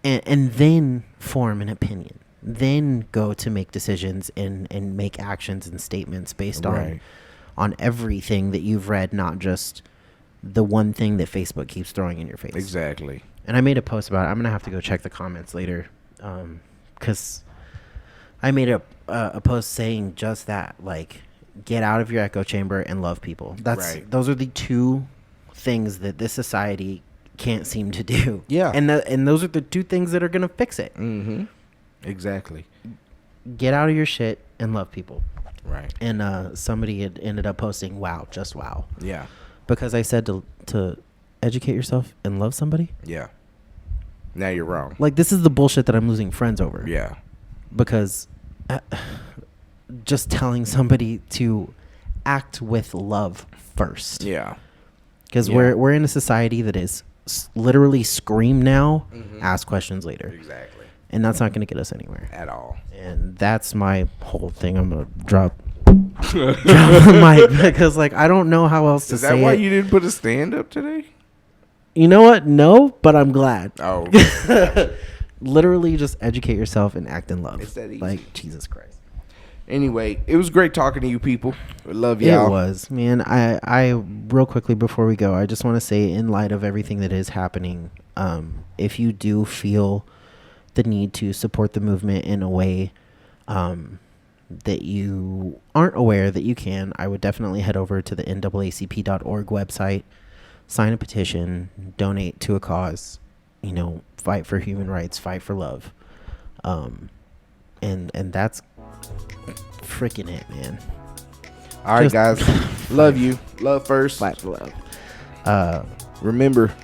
[SPEAKER 1] And then form an opinion. Then go to make decisions and make actions and statements based
[SPEAKER 2] Right.
[SPEAKER 1] on everything that you've read, not just the one thing that Facebook keeps throwing in your face.
[SPEAKER 2] Exactly.
[SPEAKER 1] And I made a post about it. I'm going to have to go check the comments later, because I made a post saying just that, like, get out of your echo chamber and love people. Those are the two things that this society can't seem to do.
[SPEAKER 2] Yeah.
[SPEAKER 1] And those are the two things that are going to fix it.
[SPEAKER 2] Mm-hmm. Exactly.
[SPEAKER 1] Get out of your shit and love people.
[SPEAKER 2] Right.
[SPEAKER 1] And somebody had ended up posting, wow, just wow.
[SPEAKER 2] Yeah.
[SPEAKER 1] Because I said to educate yourself and love somebody.
[SPEAKER 2] Yeah. Now you're wrong.
[SPEAKER 1] Like, this is the bullshit that I'm losing friends over.
[SPEAKER 2] Yeah.
[SPEAKER 1] Because just telling somebody to act with love first.
[SPEAKER 2] Yeah.
[SPEAKER 1] Because we're in a society that is literally scream now, ask questions later.
[SPEAKER 2] Exactly.
[SPEAKER 1] And that's not going to get us anywhere.
[SPEAKER 2] At all.
[SPEAKER 1] And that's my whole thing. I'm going to drop the mic because, like, I don't know how else to say it.
[SPEAKER 2] Is that why you didn't put a stand up today?
[SPEAKER 1] You know what? No, but I'm glad.
[SPEAKER 2] Oh.
[SPEAKER 1] Literally just educate yourself and act in love.
[SPEAKER 2] It's that easy.
[SPEAKER 1] Like, Jesus Christ.
[SPEAKER 2] Anyway, it was great talking to you people. I love y'all.
[SPEAKER 1] It was, man. I real quickly before we go, I just want to say, in light of everything that is happening, if you do feel the need to support the movement in a way that you aren't aware that you can, I would definitely head over to the NAACP.org website, sign a petition, donate to a cause, fight for human rights, fight for love. And that's freaking it, man.
[SPEAKER 2] All right, guys. Love you. Love first.
[SPEAKER 1] Fight for love.
[SPEAKER 2] Remember,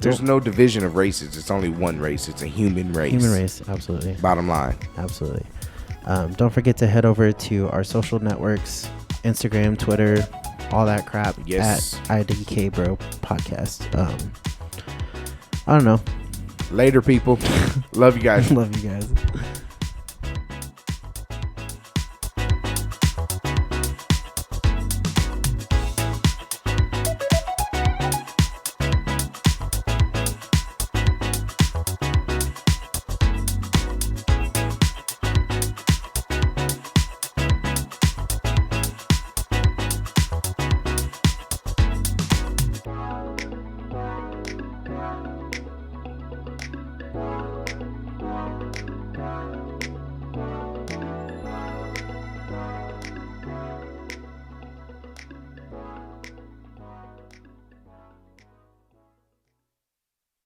[SPEAKER 2] there's no division of races. It's only one race. It's a human race.
[SPEAKER 1] Human race, absolutely.
[SPEAKER 2] Bottom line.
[SPEAKER 1] Absolutely. Don't forget to head over to our social networks, Instagram, Twitter, all that crap.
[SPEAKER 2] Yes.
[SPEAKER 1] At IDK Bro Podcast. I don't know.
[SPEAKER 2] Later, people. Love you guys.
[SPEAKER 1] Love you guys.